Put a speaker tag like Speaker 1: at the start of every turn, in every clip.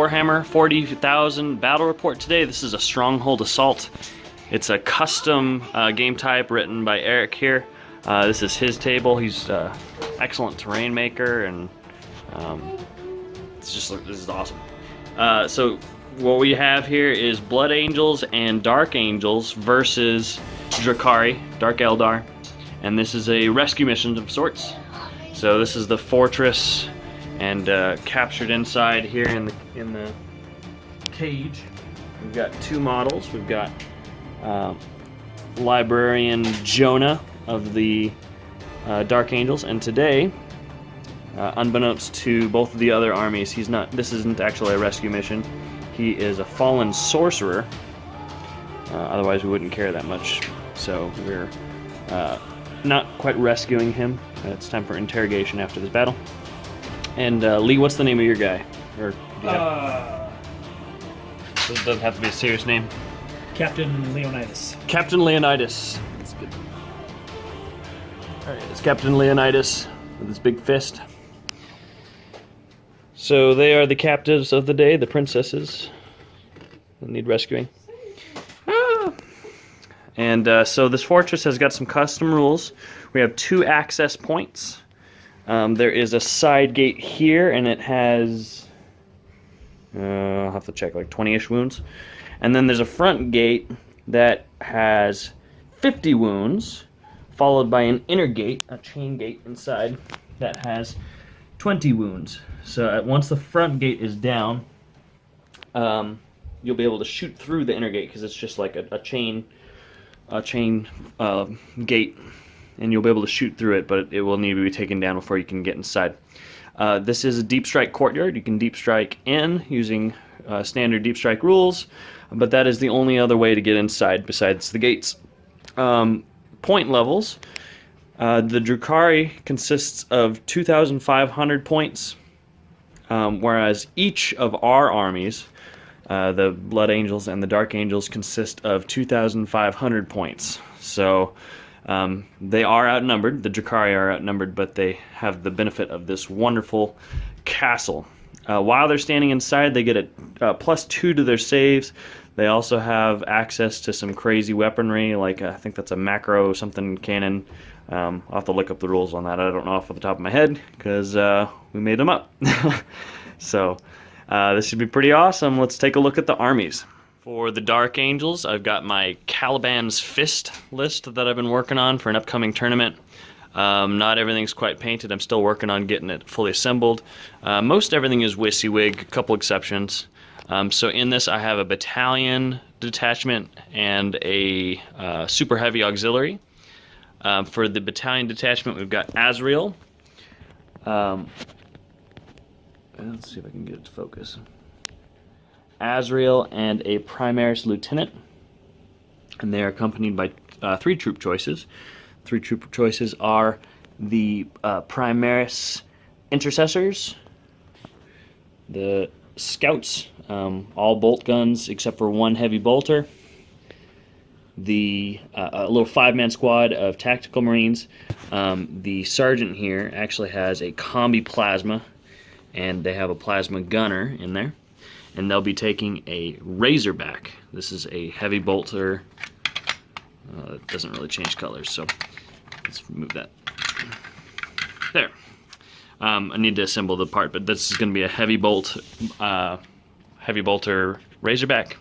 Speaker 1: Warhammer 40,000 battle report today. This is a Stronghold assault. It's a custom game type written by Eric here. This is his table. He's excellent terrain maker, and this is awesome. So what we have here is Blood Angels and Dark Angels versus Drukhari, Dark Eldar, and this is a rescue mission of sorts. So this is the fortress, and captured inside here in the cage, we've got two models. We've got Librarian Jonah of the Dark Angels, and today, unbeknownst to both of the other armies, this isn't actually a rescue mission. He is a fallen sorcerer. Otherwise we wouldn't care that much. So we're not quite rescuing him. It's time for interrogation after this battle. And Lee, what's the name of your guy? Or this doesn't have to be a serious name.
Speaker 2: Captain Leonidas.
Speaker 1: Captain Leonidas. That's good. Alright, it's Captain Leonidas with his big fist. So they are the captives of the day, the princesses that need rescuing. And so this fortress has got some custom rules. We have 2 access points. There is a side gate here, and it has, I'll have to check, like 20-ish wounds. And then there's a front gate that has 50 wounds, followed by an inner gate, a chain gate inside, that has 20 wounds. So once the front gate is down, you'll be able to shoot through the inner gate, because it's just like a chain gate, and you'll be able to shoot through it, but it will need to be taken down before you can get inside. This is a deep strike courtyard. You can deep strike in using standard deep strike rules, but that is the only other way to get inside besides the gates. Point levels. The Drukhari consists of 2,500 points, whereas each of our armies, the Blood Angels and the Dark Angels, consist of 2,500 points. So they are outnumbered. The Drukhari are outnumbered, but they have the benefit of this wonderful castle. While they're standing inside, they get a +2 to their saves. They also have access to some crazy weaponry, like I think that's a macro something cannon. I'll have to look up the rules on that. I don't know off the top of my head, because we made them up. So this should be pretty awesome. Let's take a look at the armies. For the Dark Angels, I've got my Caliban's Fist list that I've been working on for an upcoming tournament. Not everything's quite painted. I'm still working on getting it fully assembled. Most everything is WYSIWYG, a couple exceptions. So in this I have a battalion detachment and a super heavy auxiliary. For the battalion detachment, we've got Azrael. Let's see if I can get it to focus. Azrael and a Primaris Lieutenant. And they are accompanied by 3 troop choices. 3 troop choices are the Primaris Intercessors, the Scouts, all bolt guns except for 1 heavy bolter, the a little 5-man squad of Tactical Marines. The Sergeant here actually has a combi plasma, and they have a plasma gunner in there, and they'll be taking a Razorback. This is a heavy bolter. It doesn't really change colors, so let's move that. There. I need to assemble the part, but this is going to be a heavy bolter Razorback.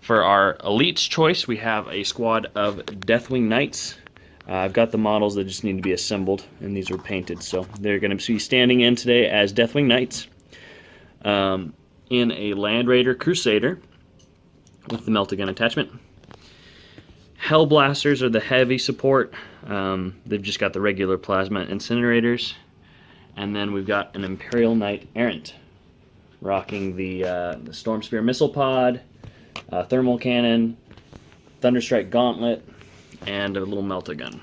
Speaker 1: For our Elite's choice, we have a squad of Deathwing Knights. I've got the models that just need to be assembled, and these are painted, so they're going to be standing in today as Deathwing Knights in a Land Raider Crusader with the Meltagun attachment. Hellblasters are the heavy support. They've just got the regular plasma incinerators. And then we've got an Imperial Knight Errant rocking the Stormspear missile pod, thermal cannon, Thunderstrike gauntlet, and a little Meltagun.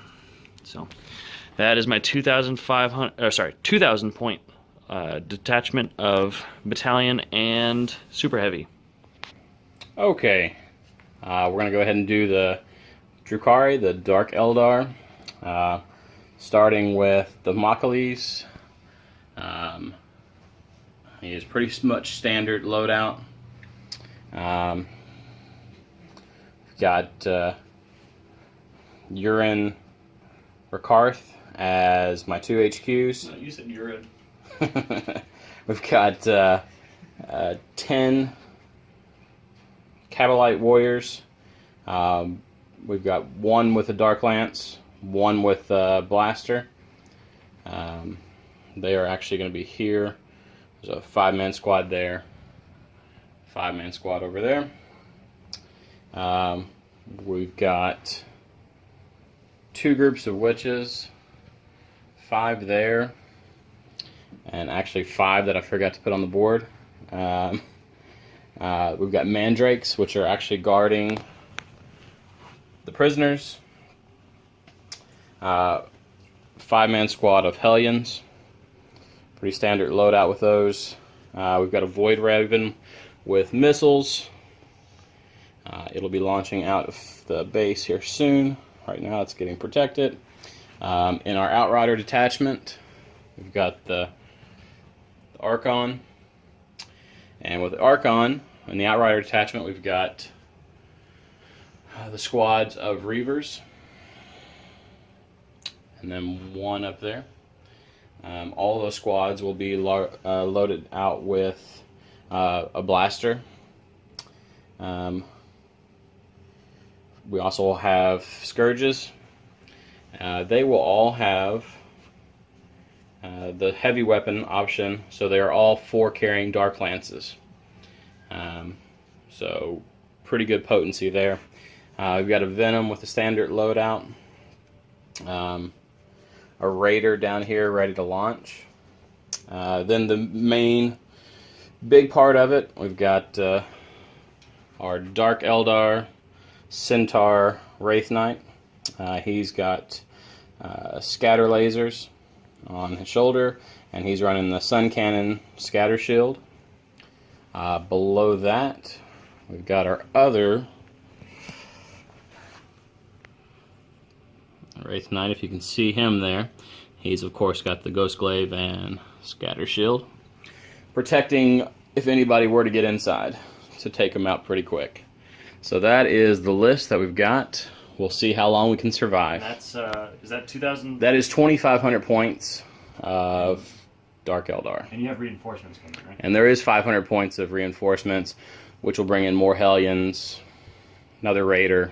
Speaker 1: So that is my 2,000 point detachment of battalion and super heavy.
Speaker 3: Okay, we're gonna go ahead and do the Drukhari, the Dark Eldar, starting with the Makalis. He is pretty much standard loadout. Got Urine Rakarth as my 2 HQs.
Speaker 1: No, you said urine.
Speaker 3: We've got 10 Cabalite Warriors. We've got 1 with a Dark Lance, 1 with a Blaster. They are actually going to be here. There's a 5-man squad there, 5-man squad over there. We've got 2 groups of witches, 5 there, and actually 5 that I forgot to put on the board. We've got mandrakes, which are actually guarding the prisoners. 5-man squad of hellions. Pretty standard loadout with those. We've got a Void Raven with missiles. It'll be launching out of the base here soon. Right now it's getting protected. In our Outrider detachment, we've got the Archon. And with the Archon, in the Outrider detachment, we've got the squads of Reavers. And then 1 up there. All those squads will be loaded out with a blaster. We also have Scourges. They will all have the heavy weapon option, so they are all 4 carrying Dark Lances. So pretty good potency there. We've got a Venom with a standard loadout. A Raider down here ready to launch. Then the main big part of it, we've got our Dark Eldar Centaur Wraith Knight. He's got scatter lasers on his shoulder, and he's running the Sun Cannon scatter shield. Below that, we've got our other Wraith Knight, if you can see him there. He's of course got the Ghost Glaive and Scatter Shield, protecting if anybody were to get inside to take him out pretty quick. So that is the list that we've got. We'll see how long we can survive.
Speaker 1: And that's is that 2,000?
Speaker 3: That is 2,500 points of Dark Eldar.
Speaker 1: And you have reinforcements coming, right?
Speaker 3: And there is 500 points of reinforcements, which will bring in more Hellions, another Raider,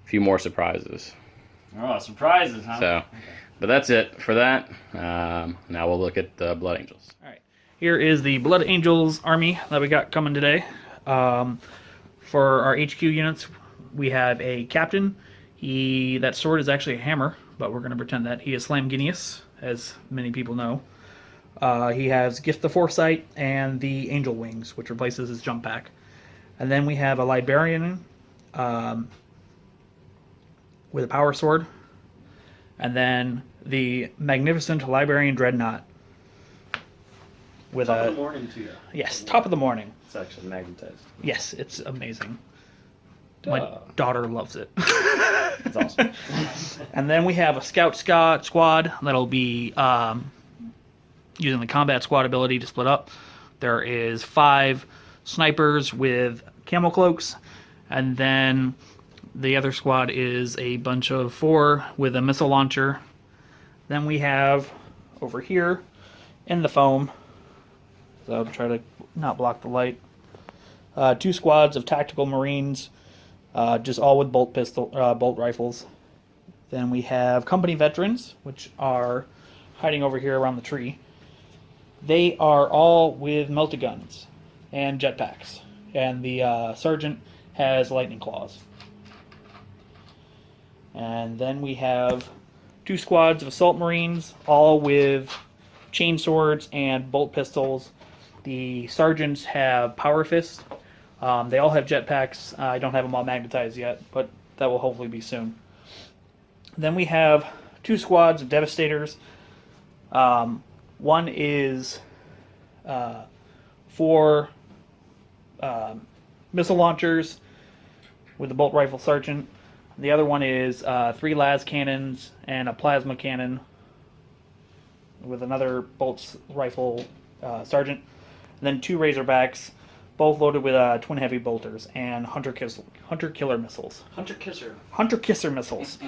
Speaker 3: a few more surprises.
Speaker 1: Oh, surprises, huh?
Speaker 3: So,
Speaker 1: okay.
Speaker 3: But that's it for that. Now we'll look at the Blood Angels.
Speaker 2: All right. Here is the Blood Angels army that we got coming today. For our HQ units, we have a captain. That sword is actually a hammer, but we're going to pretend that. He is Slamginius, as many people know. He has Gift of Foresight and the Angel Wings, which replaces his jump pack. And then we have a Librarian with a power sword. And then the Magnificent Librarian Dreadnought. With
Speaker 1: Top of the morning to you.
Speaker 2: Yes, top of the morning.
Speaker 1: It's actually magnetized.
Speaker 2: Yes, it's amazing. My daughter loves it.
Speaker 1: That's awesome.
Speaker 2: And then we have a Scout squad that'll be using the Combat Squad ability to split up. There is 5 snipers with camo cloaks, and then the other squad is a bunch of 4 with a missile launcher. Then we have over here in the foam, so I'll try to not block the light, 2 squads of tactical marines, just all with bolt rifles. Then we have company veterans, which are hiding over here around the tree. They are all with melta guns and jetpacks, and the sergeant has lightning claws. And then we have 2 squads of assault marines, all with chain swords and bolt pistols. The sergeants have power fists. They all have jetpacks. I don't have them all magnetized yet, but that will hopefully be soon. Then we have 2 squads of devastators. One is 4 missile launchers with a bolt rifle sergeant. The other one is 3 las cannons and a plasma cannon with another bolt rifle sergeant, and then 2 Razorbacks, both loaded with twin heavy bolters and hunter killer missiles.
Speaker 1: Hunter Kisser.
Speaker 2: Hunter kisser missiles.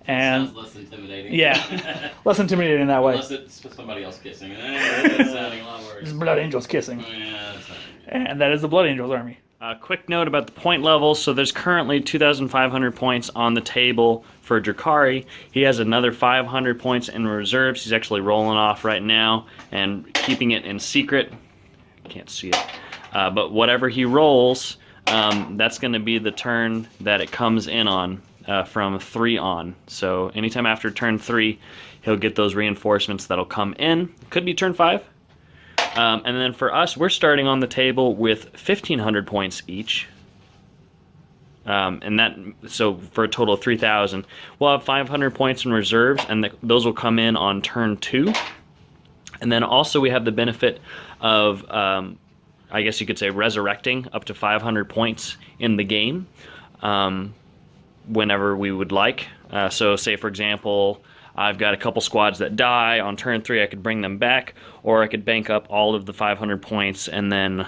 Speaker 2: And
Speaker 3: sounds less intimidating.
Speaker 2: yeah, less intimidating in that way.
Speaker 3: Unless it's somebody else kissing. That's sounding a lot worse.
Speaker 2: There's Blood Angels kissing.
Speaker 3: Yeah, that's not good.
Speaker 2: And that is the Blood Angels army.
Speaker 1: Quick note about the point levels. So there's currently 2,500 points on the table for Drakari. He has another 500 points in reserves. He's actually rolling off right now and keeping it in secret. Can't see it. But whatever he rolls, that's going to be the turn that it comes in on from 3 on. So anytime after turn 3, he'll get those reinforcements that'll come in. Could be turn 5. And then for us, we're starting on the table with 1,500 points each. And that, so for a total of 3,000. We'll have 500 points in reserves, and those will come in on turn 2. And then also we have the benefit of, I guess you could say, resurrecting up to 500 points in the game whenever we would like. So say, for example, I've got a couple squads that die. On turn 3, I could bring them back, or I could bank up all of the 500 points and then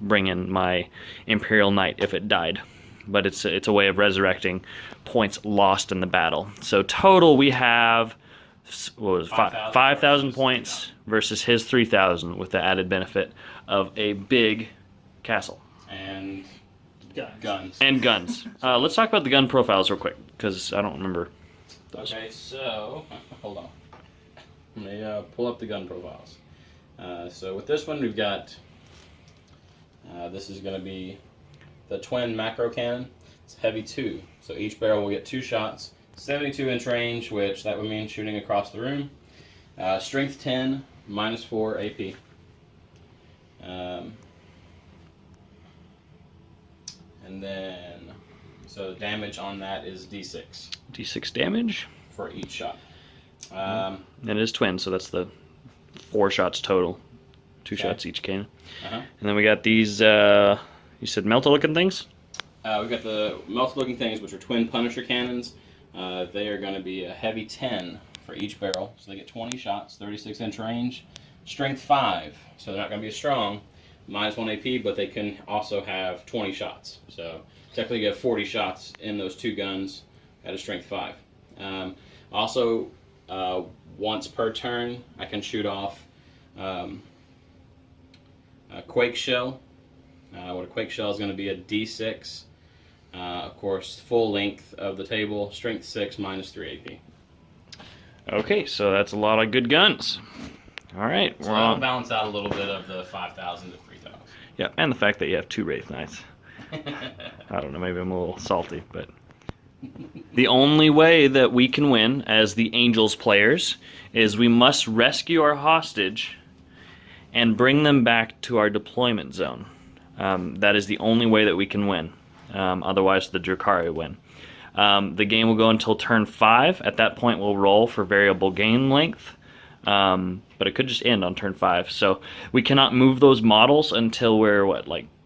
Speaker 1: bring in my Imperial Knight if it died. But it's a way of resurrecting points lost in the battle. So total we have, what was it, 5,000 points versus his 3,000 with the added benefit of a big castle.
Speaker 3: And
Speaker 2: Guns.
Speaker 1: And guns. Let's talk about the gun profiles real quick, because I don't remember those.
Speaker 3: Okay, so hold on. Let me pull up the gun profiles. So with this one, we've got. This is going to be the twin macro cannon. It's heavy 2, so each barrel will get 2 shots. 72-inch range, which that would mean shooting across the room. Strength 10, -4 AP. And then, so damage on that is D6.
Speaker 1: D6 damage.
Speaker 3: For each shot.
Speaker 1: And it is twin, so that's the 4 shots total. 2
Speaker 3: Okay.
Speaker 1: shots each cannon.
Speaker 3: Uh-huh.
Speaker 1: And then we got these, you said melta-looking things?
Speaker 3: We've got the melted-looking things, which are twin Punisher cannons. They are going to be a heavy 10 for each barrel, so they get 20 shots, 36-inch range. Strength 5, so they're not going to be as strong. -1 AP, but they can also have 20 shots. So technically you have 40 shots in those 2 guns at a strength 5. Also, once per turn, I can shoot off a Quake Shell. What a Quake Shell is going to be a D6. Of course, full length of the table, strength 6, -3 AP.
Speaker 1: Okay, so that's a lot of good guns. All right,
Speaker 3: So that'll balance out a little bit of the 5,000 to 3,000.
Speaker 1: Yeah, and the fact that you have 2 Wraith Knights. I don't know, maybe I'm a little salty, but the only way that we can win as the Angels players is we must rescue our hostage and bring them back to our deployment zone. That is the only way that we can win. Otherwise, the Drakari win. The game will go until turn 5. At that point, we'll roll for variable game length. But it could just end on turn 5. So we cannot move those models until we're,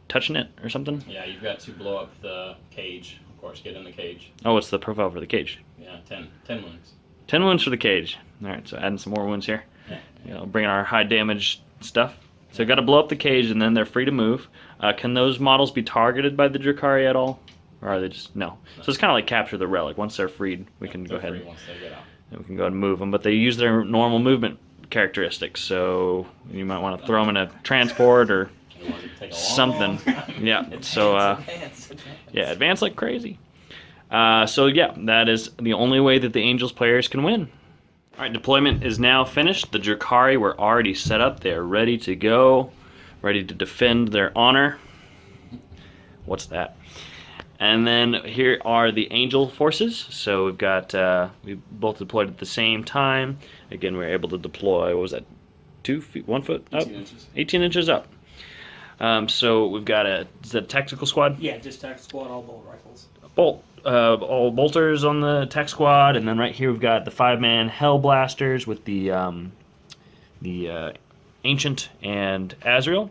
Speaker 1: touching it or something?
Speaker 3: Yeah, you've got to blow up the cage. Of course, get in the cage.
Speaker 1: Oh, what's the profile for the cage?
Speaker 3: Yeah, 10 wounds.
Speaker 1: 10 wounds for the cage. All right, so adding some more wounds here. Bringing our high damage stuff. So got to blow up the cage, and then they're free to move. Can those models be targeted by the Drakari at all? Or are they just... No. So it's kind of like capture the relic. Once they're freed, we can go ahead
Speaker 3: Once they get out.
Speaker 1: and we can go ahead and move them. But they use their normal movement characteristics, so you might want to throw them in a transport or something. Yeah. So yeah, advance like crazy. So yeah, that is the only way that the Angels players can win. All right, deployment is now finished. The Drakari were already set up. They're ready to go, ready to defend their honor. What's that? And then here are the Angel forces. So we've got, we both deployed at the same time. Again, we were able to deploy, what was that, 2 feet, 1 foot up?
Speaker 3: 18 inches.
Speaker 1: 18 inches up. So we've got is that a tactical squad?
Speaker 2: Yeah, just tactical squad, all bolt rifles.
Speaker 1: All bolters on the tech squad, and then right here we've got the 5-man Hell Blasters with the Ancient and Azrael.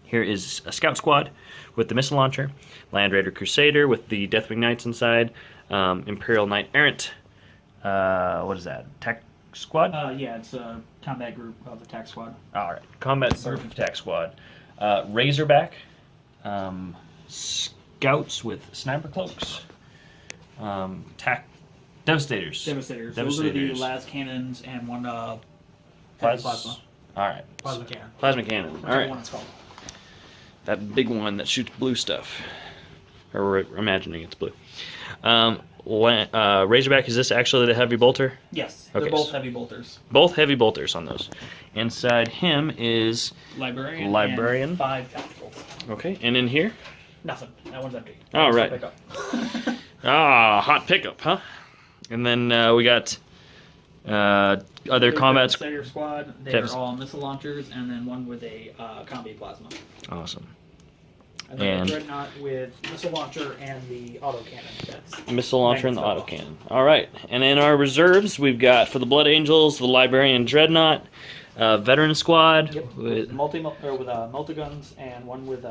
Speaker 1: Here is a scout squad with the missile launcher, Land Raider Crusader with the Deathwing Knights inside, Imperial Knight Errant. What is that? squad?
Speaker 2: Yeah, it's a combat group of attack squad.
Speaker 1: All right, combat group attack squad. Razorback, scouts with sniper cloaks, attack devastators.
Speaker 2: Devastators. Those are the las cannons and one heavy plasma.
Speaker 1: All right.
Speaker 2: Plasma cannon.
Speaker 1: Plasma cannon. All
Speaker 2: Whichever
Speaker 1: right.
Speaker 2: one it's called.
Speaker 1: That big one that shoots blue stuff. Or we're imagining it's blue. Razorback, is this actually the heavy bolter?
Speaker 2: Yes,
Speaker 1: Okay.
Speaker 2: they're both heavy bolters.
Speaker 1: Both heavy bolters on those. Inside him is
Speaker 2: Librarian. And 5 tacticals.
Speaker 1: Okay, and in here?
Speaker 2: Nothing. That one's empty.
Speaker 1: All right.
Speaker 2: Pick up.
Speaker 1: Hot pickup, huh? And then we got other combat
Speaker 2: Devastator squad. They're all missile launchers, and then one with a combi plasma.
Speaker 1: Awesome.
Speaker 2: And then a dreadnought with missile launcher and the autocannon. That's
Speaker 1: missile launcher and the autocannon. All right. And in our reserves, we've got for the Blood Angels, the Librarian Dreadnought, veteran squad with
Speaker 2: multi-guns and one with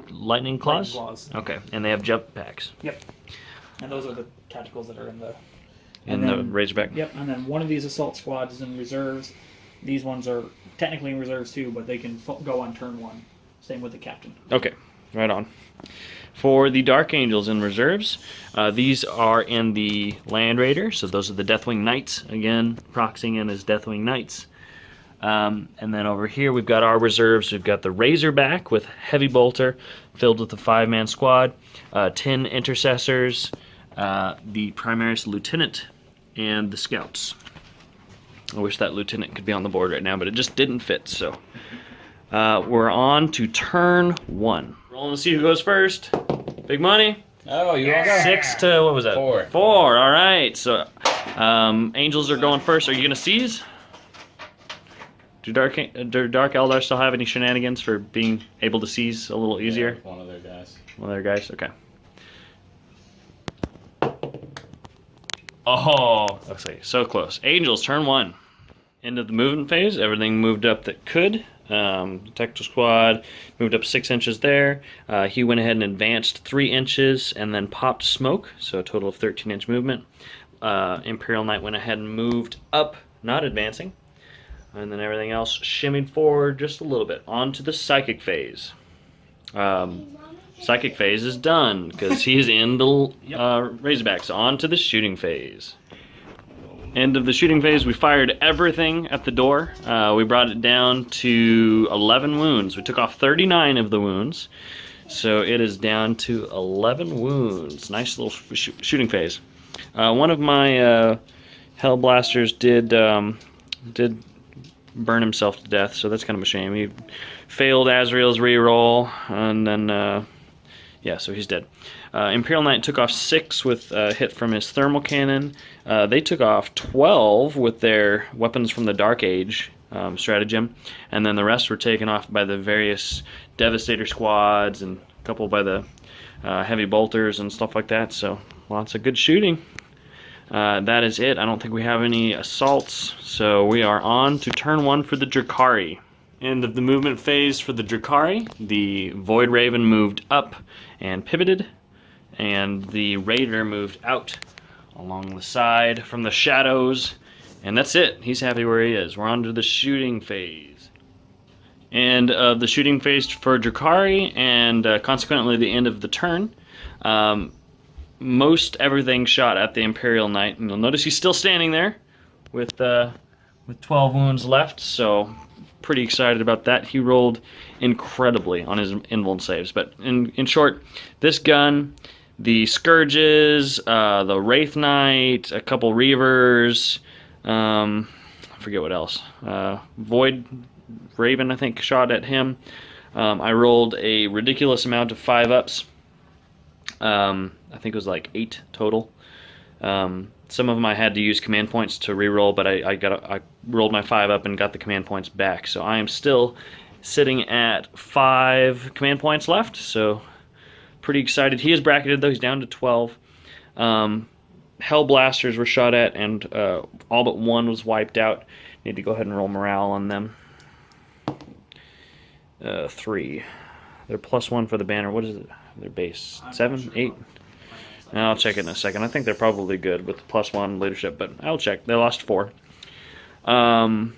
Speaker 1: lightning claws. Okay, and they have jump packs.
Speaker 2: Yep. And those are the tacticals that are in the
Speaker 1: the Razorback.
Speaker 2: Yep. And then one of these assault squads is in reserves. These ones are technically in reserves too, but they can go on turn 1. Same with the captain.
Speaker 1: Okay, right on. For the Dark Angels in reserves, these are in the Land Raider, so those are the Deathwing Knights, again, proxying in as Deathwing Knights. And then over here we've got our reserves. We've got the Razorback with Heavy Bolter, filled with a 5-man squad, 10 Intercessors, the Primaris Lieutenant, and the Scouts. I wish that Lieutenant could be on the board right now, but it just didn't fit, so... we're on to turn 1. Rolling to see who goes first. Big money.
Speaker 3: Oh, you all go.
Speaker 1: 6 to, what was that?
Speaker 3: 4.
Speaker 1: 4, all right. So, Angels are going first. Are you going to seize? Do Dark Eldar still have any shenanigans for being able to seize a little easier?
Speaker 3: Yeah, one of their guys.
Speaker 1: One of their guys? Okay. Oh, okay, so close. Angels, turn 1. End of the movement phase. Everything moved up that could. Tactical squad moved up 6 inches there. He went ahead and advanced 3 inches and then popped smoke, so a total of 13-inch movement. Imperial Knight went ahead and moved up, not advancing. And then everything else shimmied forward just a little bit. On to the psychic phase. Psychic phase is done because he's in the Razorbacks. On to the shooting phase. End of the shooting phase, we fired everything at the door. We brought it down to 11 wounds. We took off 39 of the wounds. So it is down to 11 wounds. Nice little shooting phase. One of my Hell Blasters did burn himself to death, so that's kind of a shame. He failed Azrael's reroll, and then, yeah, so he's dead. Imperial Knight took off 6 with a hit from his thermal cannon. They took off 12 with their weapons from the Dark Age stratagem, and then the rest were taken off by the various Devastator squads and a couple by the heavy bolters and stuff like that, so lots of good shooting. That is it. I don't think we have any assaults, so we are on to turn 1 for the Drakari. End of the movement phase for the Drakari. The Void Raven moved up and pivoted, and the Raider moved out along the side from the shadows, and that's it. He's happy where he is. We're on to the shooting phase. End of the shooting phase for Drakari, and consequently the end of the turn. Most everything shot at the Imperial Knight, and you'll notice he's still standing there with 12 wounds left, so pretty excited about that. He rolled incredibly on his invuln saves, but in short, this gun, the Scourges, the Wraith Knight, a couple Reavers, I forget what else, Void Raven I think shot at him. I rolled a ridiculous amount of 5-ups. I think it was like 8 total. Some of them I had to use command points to reroll, but I rolled my 5-up and got the command points back. So I am still sitting at 5 command points left. So pretty excited. He is bracketed though. He's down to 12. Hell Blasters were shot at, and all but one was wiped out. Need to go ahead and roll morale on them. 3. They're +1 for the banner. What is it? Their base 7, 8. I'll check it in a second. I think they're probably good with +1 leadership, but I'll check. They lost 4. The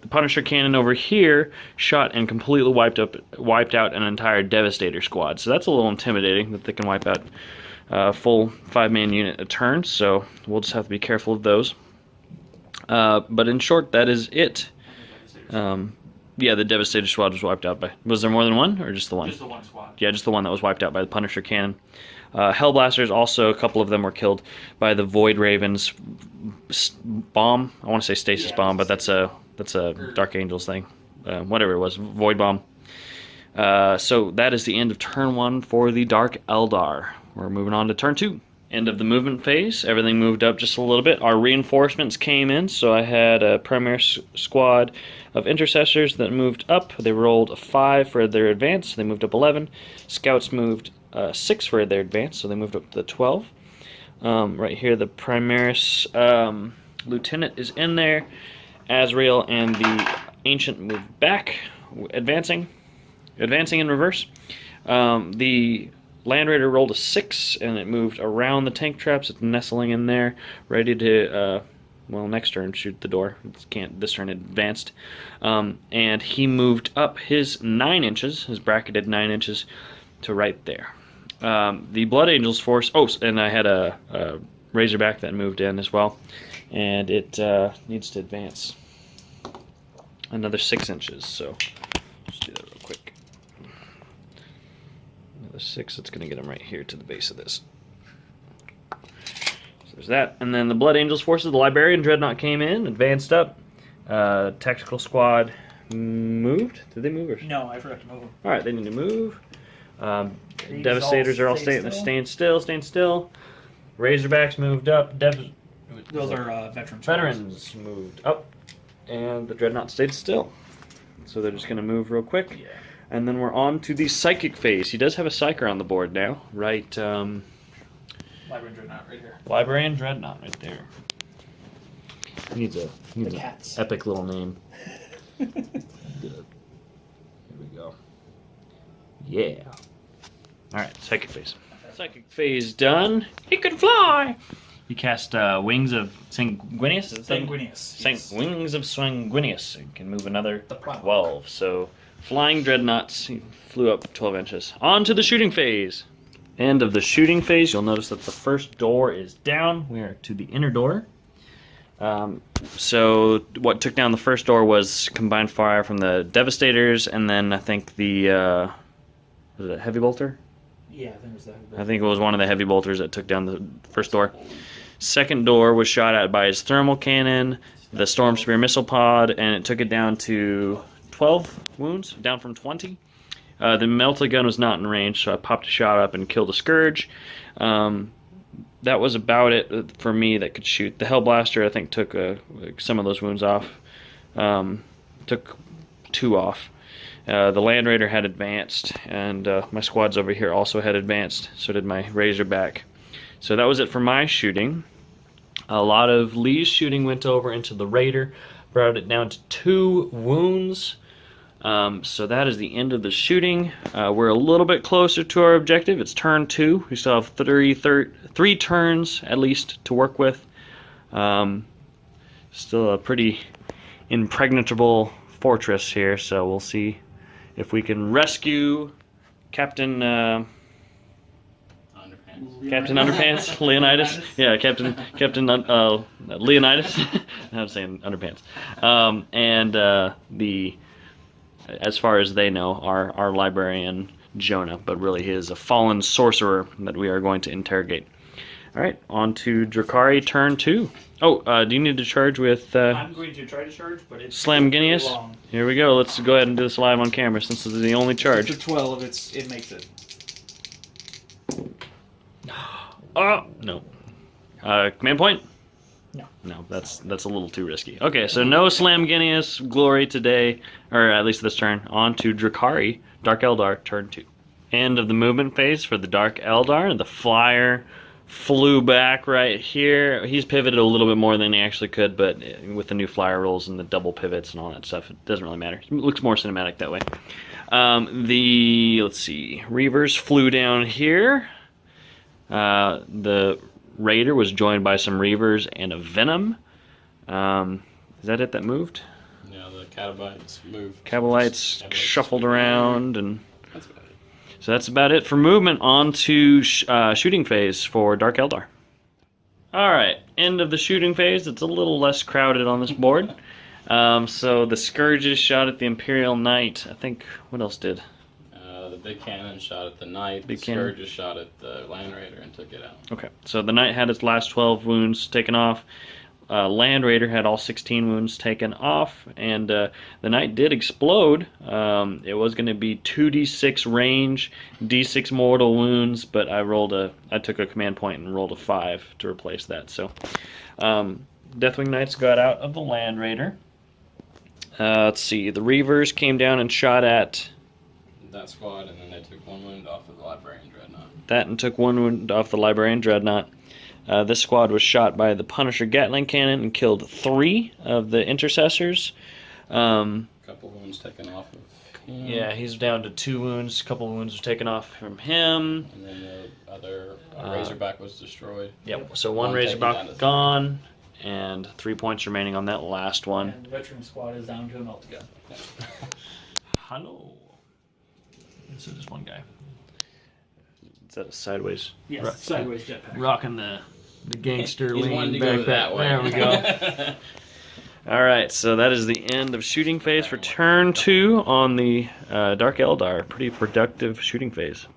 Speaker 1: Punisher cannon over here shot and completely wiped out an entire Devastator squad. So that's a little intimidating that they can wipe out a full 5-man unit a turn. So we'll just have to be careful of those. But in short, that is it. Yeah, the Devastator squad was wiped out by... Was there more than one, or just the one?
Speaker 2: Just the one squad.
Speaker 1: Yeah, just the one that was wiped out by the Punisher cannon. Hellblasters, also a couple of them were killed by the Void Raven's bomb. I want to say stasis bomb, but that's a Dark Angels thing. Whatever it was, Void bomb. So that is the end of turn 1 for the Dark Eldar. We're moving on to turn 2. End of the movement phase. Everything moved up just a little bit. Our reinforcements came in, so I had a primary squad of intercessors that moved up. They rolled a 5 for their advance, so they moved up 11. Scouts moved 6 for their advance, so they moved up to 12. Right here, the Primaris Lieutenant is in there. Azrael and the Ancient moved back, advancing in reverse. The Land Raider rolled a 6, and it moved around the tank traps. It's nestling in there, ready to, well, next turn, shoot the door. It can't, this turn it advanced. And he moved up his 9 inches, his bracketed 9 inches, to right there. The Blood Angels force, oh, and I had a Razorback that moved in as well, and it needs to advance another 6 inches, so let's do that real quick. Another 6, it's going to get him right here to the base of this. So there's that, and then the Blood Angels forces, the Librarian Dreadnought came in, advanced up. Tactical squad moved. Did they move?
Speaker 2: No, I forgot to move them.
Speaker 1: Alright, they need to move. Devastators are all staying still. Razorbacks moved up.
Speaker 2: Those are veterans.
Speaker 1: Veterans moved up. And the Dreadnought stayed still. So they're just going to move real quick.
Speaker 2: Yeah.
Speaker 1: And then we're on to the Psychic phase. He does have a Psyker on the board now. Right,
Speaker 2: Librarian Dreadnought right here.
Speaker 1: Librarian Dreadnought right there. He needs an
Speaker 2: cats.
Speaker 1: epic little name. Good. Here we go. Yeah. Alright, Psychic phase. Psychic phase done. He can fly! You cast Wings of Sanguinius?
Speaker 2: Sanguinius.
Speaker 1: Wings of Sanguinius. You can move another
Speaker 2: The problem.
Speaker 1: 12. So, flying dreadnoughts. He flew up 12 inches. On to the shooting phase. End of the shooting phase. You'll notice that the first door is down. We are to the inner door. So, what took down the first door was combined fire from the Devastators, and then I think the, was it Heavy Bolter?
Speaker 2: Yeah, I think it was that.
Speaker 1: I think it was one of the Heavy Bolters that took down the first door. Second door was shot at by his thermal cannon, the Storm Spear missile pod, and it took it down to 12 wounds, down from 20. The melted gun was not in range, so I popped a shot up and killed a Scourge. That was about it for me that could shoot. The Hellblaster, I think, took some of those wounds off. Took 2 off. The Land Raider had advanced, and my squads over here also had advanced. So did my Razorback. So that was it for my shooting. A lot of Lee's shooting went over into the Raider, brought it down to 2 wounds. So that is the end of the shooting. We're a little bit closer to our objective. It's turn 2. We still have 3 turns at least to work with. Still a pretty impregnable fortress here, so we'll see if we can rescue Captain Underpants, Leonidas. Yeah, Captain Leonidas. I'm saying Underpants. And as far as they know, our librarian Jonah, but really he is a fallen sorcerer that we are going to interrogate. All right, on to Drakari, turn 2. Oh, do you need to charge with
Speaker 2: I'm going to try to charge, but it's
Speaker 1: Slam Guineas?
Speaker 2: long.
Speaker 1: Here we go. Let's go ahead and do this live on camera since this is the only charge.
Speaker 2: It's a 12. It makes it.
Speaker 1: Oh no. Command point?
Speaker 2: No.
Speaker 1: No, that's a little too risky. Okay, so no Slam Guineas glory today, or at least this turn. On to Drakari, Dark Eldar, turn 2. End of the movement phase for the Dark Eldar, and the flyer flew back right here. He's pivoted a little bit more than he actually could, but with the new flyer rolls and the double pivots and all that stuff, it doesn't really matter. It looks more cinematic that way. Let's see, Reavers flew down here. The Raider was joined by some Reavers and a Venom. Is that it that moved?
Speaker 3: Yeah, the Catabites moved.
Speaker 1: Cabalites shuffled around, and
Speaker 3: That's about it.
Speaker 1: so that's about it for movement. On to shooting phase for Dark Eldar. Alright, end of the shooting phase. It's a little less crowded on this board. So the Scourges shot at the Imperial Knight. I think, what else did?
Speaker 3: The big cannon shot at the Knight.
Speaker 1: Big
Speaker 3: The
Speaker 1: cannon.
Speaker 3: Scourges shot at the Land Raider and took it out.
Speaker 1: Okay, so the Knight had its last 12 wounds taken off. Land Raider had all 16 wounds taken off, and the Knight did explode. It was going to be 2d6 range, d6 mortal wounds, but I took a command point and rolled a 5 to replace that. So Deathwing Knights got out of the Land Raider. Let's see, the Reavers came down and shot at
Speaker 3: That squad, and then they took 1 wound off of the Librarian Dreadnought.
Speaker 1: that and took 1 wound off the Librarian Dreadnought. This squad was shot by the Punisher Gatling Cannon and killed 3 of the Intercessors.
Speaker 3: A couple wounds taken off of him.
Speaker 1: Yeah, he's down to 2 wounds. A couple of wounds were taken off from him.
Speaker 3: And then the other Razorback was destroyed.
Speaker 1: Yep, so 1
Speaker 3: One taken down
Speaker 1: Razorback
Speaker 3: to
Speaker 1: gone, and 3 points remaining on that last one.
Speaker 2: And the veteran squad is down to a melt gun.
Speaker 1: Hello. So just one guy. Is that a sideways?
Speaker 2: Yes, sideways jetpack.
Speaker 1: Rocking the gangster
Speaker 3: He's
Speaker 1: lean
Speaker 3: wanting to go
Speaker 1: backpack.
Speaker 3: that way.
Speaker 1: There we go. All right, so that is the end of shooting phase for turn 2 on the Dark Eldar. Pretty productive shooting phase.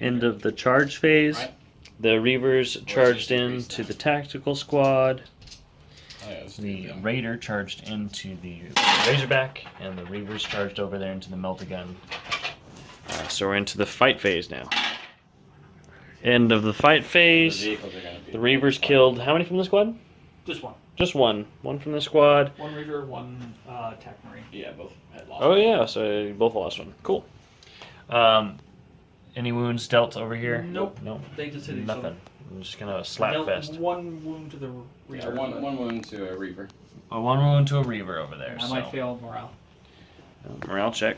Speaker 1: End of the charge phase.
Speaker 3: Right.
Speaker 1: The Reavers charged into the tactical squad.
Speaker 3: Oh, yeah, let's do
Speaker 1: The
Speaker 3: that.
Speaker 1: Raider charged into the Razorback, and the Reavers charged over there into the Melt-A-Gun. So we're into the fight phase now. End of the fight
Speaker 3: The
Speaker 1: phase.
Speaker 3: vehicles are gonna be
Speaker 1: The Reavers killed how many from the squad?
Speaker 2: Just one.
Speaker 1: Just one. One from the squad.
Speaker 2: One Reaver, one attack marine.
Speaker 3: Yeah, both had lost.
Speaker 1: Oh yeah, so you both lost one. Cool. Any wounds dealt over here?
Speaker 2: Nope.
Speaker 1: Nope.
Speaker 2: They just hit each
Speaker 1: Nothing.
Speaker 2: other.
Speaker 1: I'm just kind of a slap
Speaker 2: Dealt
Speaker 1: fest.
Speaker 2: one wound to the
Speaker 3: Yeah,
Speaker 2: Reaver. but
Speaker 3: one wound to a Reaver.
Speaker 1: Oh, 1 wound to a Reaver over there.
Speaker 2: I might fail morale.
Speaker 1: Morale check.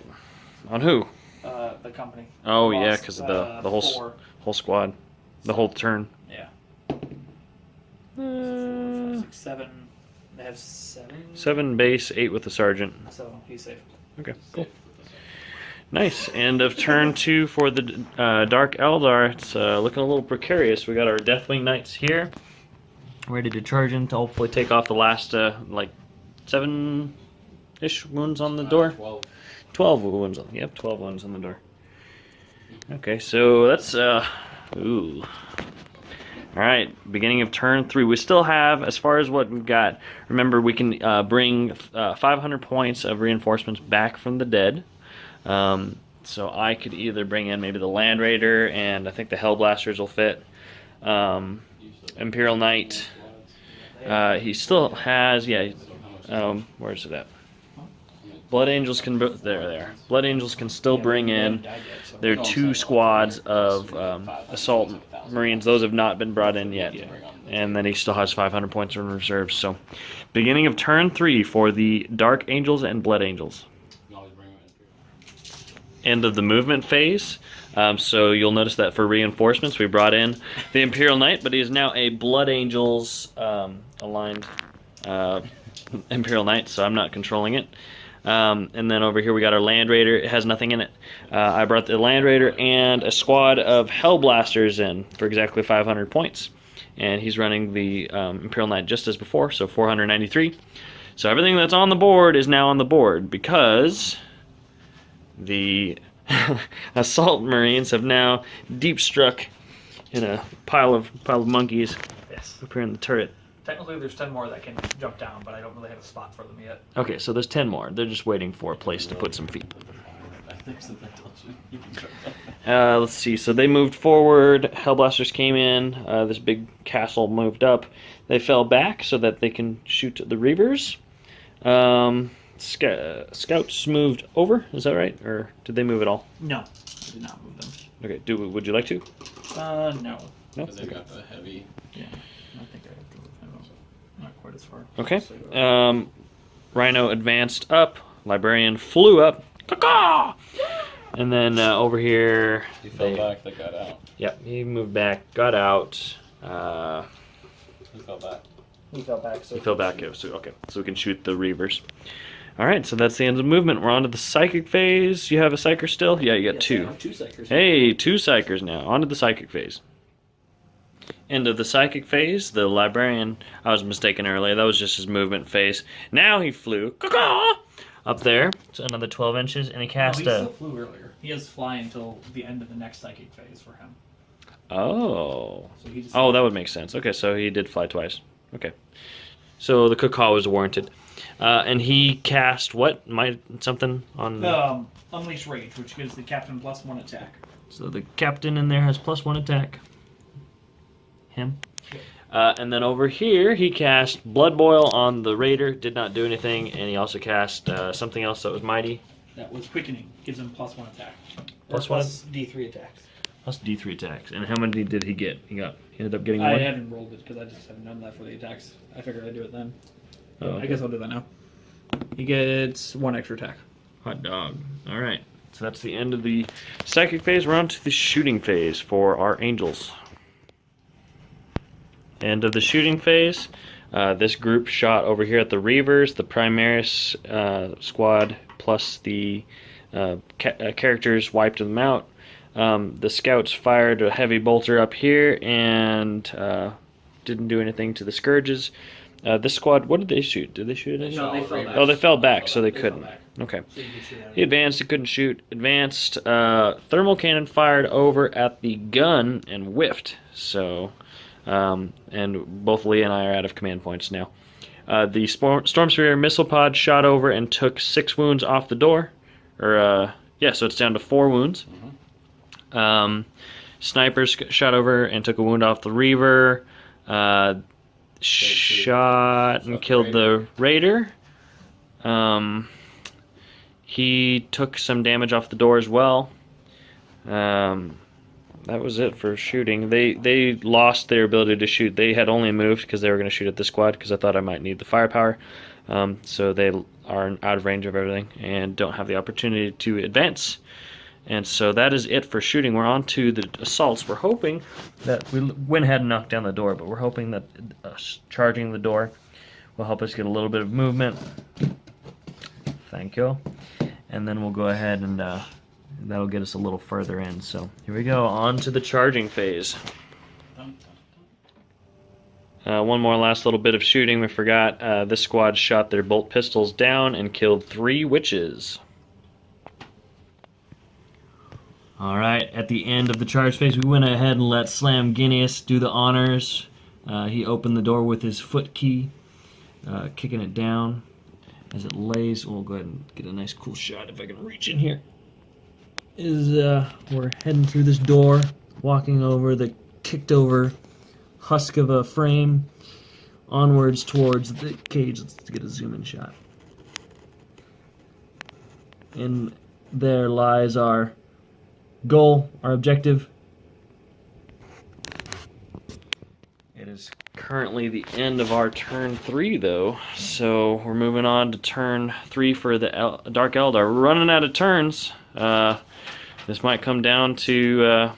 Speaker 1: On who?
Speaker 2: The company.
Speaker 1: Oh yeah,
Speaker 2: Lost,
Speaker 1: because of the whole
Speaker 2: 4.
Speaker 1: whole squad, the whole turn.
Speaker 2: Yeah.
Speaker 1: Uh,
Speaker 2: 6, 7. They have 7.
Speaker 1: 7 base, 8 with the sergeant.
Speaker 2: So he's safe.
Speaker 1: Okay, cool. Nice. End of turn 2 for the Dark Eldar. It's looking a little precarious. We got our Deathwing Knights here, ready to charge in to hopefully take off the last like 7-ish wounds on the door.
Speaker 3: 12.
Speaker 1: 12 wounds on. Yep, 12 wounds on the door. Okay, so that's ooh. All right, beginning of turn 3. We still have, as far as what we've got. Remember, we can bring 500 points of reinforcements back from the dead. So I could either bring in maybe the Land Raider, and I think the Hellblasters will fit. Imperial Knight. He still has, yeah. Where's it at? Blood Angels can there. Blood Angels can still bring in their 2 squads of assault marines. Those have not been brought in yet, and then he still has 500 points in reserve. So, beginning of turn 3 for the Dark Angels and Blood Angels. End of the movement phase. So you'll notice that for reinforcements, we brought in the Imperial Knight, but he is now a Blood Angels aligned Imperial Knight, so I'm not controlling it. And then over here we got our Land Raider. It has nothing in it. I brought the Land Raider and a squad of Hellblasters in for exactly 500 points. And he's running the Imperial Knight just as before, so 493. So everything that's on the board is now on the board because the Assault Marines have now deep struck in a pile of monkeys
Speaker 2: Yes.
Speaker 1: up here in the turret.
Speaker 2: Technically, there's 10 more that can jump down, but I don't really have a spot for them yet.
Speaker 1: Okay, so there's 10 more. They're just waiting for a place to put some feet. Let's see. So they moved forward. Hellblasters came in. This big castle moved up. They fell back so that they can shoot the Reavers. Scouts moved over. Is that right? Or did they move at all?
Speaker 2: No, I did not move them.
Speaker 1: Okay. Would you like to?
Speaker 2: No.
Speaker 1: No.
Speaker 3: Because they've
Speaker 1: Okay.
Speaker 3: got the heavy.
Speaker 2: Yeah, I think I have to move them. Not quite as far.
Speaker 1: Okay. Rhino advanced up. Librarian flew up. Caw-caw! And then over here,
Speaker 3: He fell back, they got out.
Speaker 1: Yep, he moved back, got out.
Speaker 3: He fell back.
Speaker 2: He fell back. So
Speaker 1: He fell back. So okay, so we can shoot the Reavers. All right, so that's the end of movement. We're on to the psychic phase. You have a psyker still? Yeah, you got two.
Speaker 2: I have 2 psychers.
Speaker 1: Hey, 2 psychers now. On to the psychic phase. End of the psychic phase. The librarian, I was mistaken earlier. That was just his movement phase. Now he flew up there. It's another 12 inches, and he cast
Speaker 2: he still flew earlier. He has fly until the end of the next psychic phase for him.
Speaker 1: Oh.
Speaker 2: So he just
Speaker 1: Oh, that would make sense. Okay, so he did fly twice. Okay. So the caw was warranted. And he cast what? Something on...
Speaker 2: Unleash Rage, which gives the captain +1 attack.
Speaker 1: So the captain in there has +1 attack. Him. And then over here, he cast Blood Boil on the Raider. Did not do anything. And he also cast something else that was mighty.
Speaker 2: That was Quickening. Gives him +1 attack.
Speaker 1: Plus
Speaker 2: plus D3 attacks.
Speaker 1: Plus D3 attacks. And how many did he get? He ended up getting
Speaker 2: I
Speaker 1: one?
Speaker 2: haven't rolled it because I just have none left for the attacks. I figured I'd do it then.
Speaker 1: Oh, okay.
Speaker 2: I guess I'll do that now. He gets 1 extra attack.
Speaker 1: Hot dog. All right. So that's the end of the psychic phase. We're on to the shooting phase for our angels. End of the shooting phase. This group shot over here at the Reavers, the Primaris squad, plus the characters wiped them out. The scouts fired a heavy bolter up here and didn't do anything to the Scourges. This squad, what did they shoot? Did they shoot it?
Speaker 2: No, they fell back.
Speaker 1: Oh, they fell back, so they couldn't.
Speaker 2: back.
Speaker 1: Okay.
Speaker 2: So you can shoot at
Speaker 1: He
Speaker 2: him.
Speaker 1: advanced, he couldn't shoot. Advanced, thermal cannon fired over at the gun and whiffed. So, and both Leah and I are out of command points now. The Storm Sphere missile pod shot over and took 6 wounds off the door. Yeah, so it's down to 4 wounds. Snipers shot over and took a wound off the Reaver. Shot and killed the Raider. He took some damage off the door as well. That was it for shooting. They lost their ability to shoot. They had only moved because they were going to shoot at this squad because I thought I might need the firepower. So they are out of range of everything and don't have the opportunity to advance. And so that is it for shooting. We're on to the assaults. We're hoping that we went ahead and knocked down the door, but we're hoping that charging the door will help us get a little bit of movement. Thank you. And then we'll go ahead and that'll get us a little further in. So here we go, on to the charging phase. One more last little bit of shooting. We forgot this squad shot their bolt pistols down and killed 3 witches. Alright, at the end of the charge phase, we went ahead and let Slam Guineas do the honors. He opened the door with his foot key, kicking it down as it lays. We'll go ahead and get a nice cool shot if I can reach in here. We're heading through this door, walking over the kicked over husk of a frame, onwards towards the cage. Let's get a zoom in shot. And there lies our goal, our objective. It is currently the end of our turn 3 though, so we're moving on to turn 3 for the Dark Eldar. We're running out of turns. This might come down to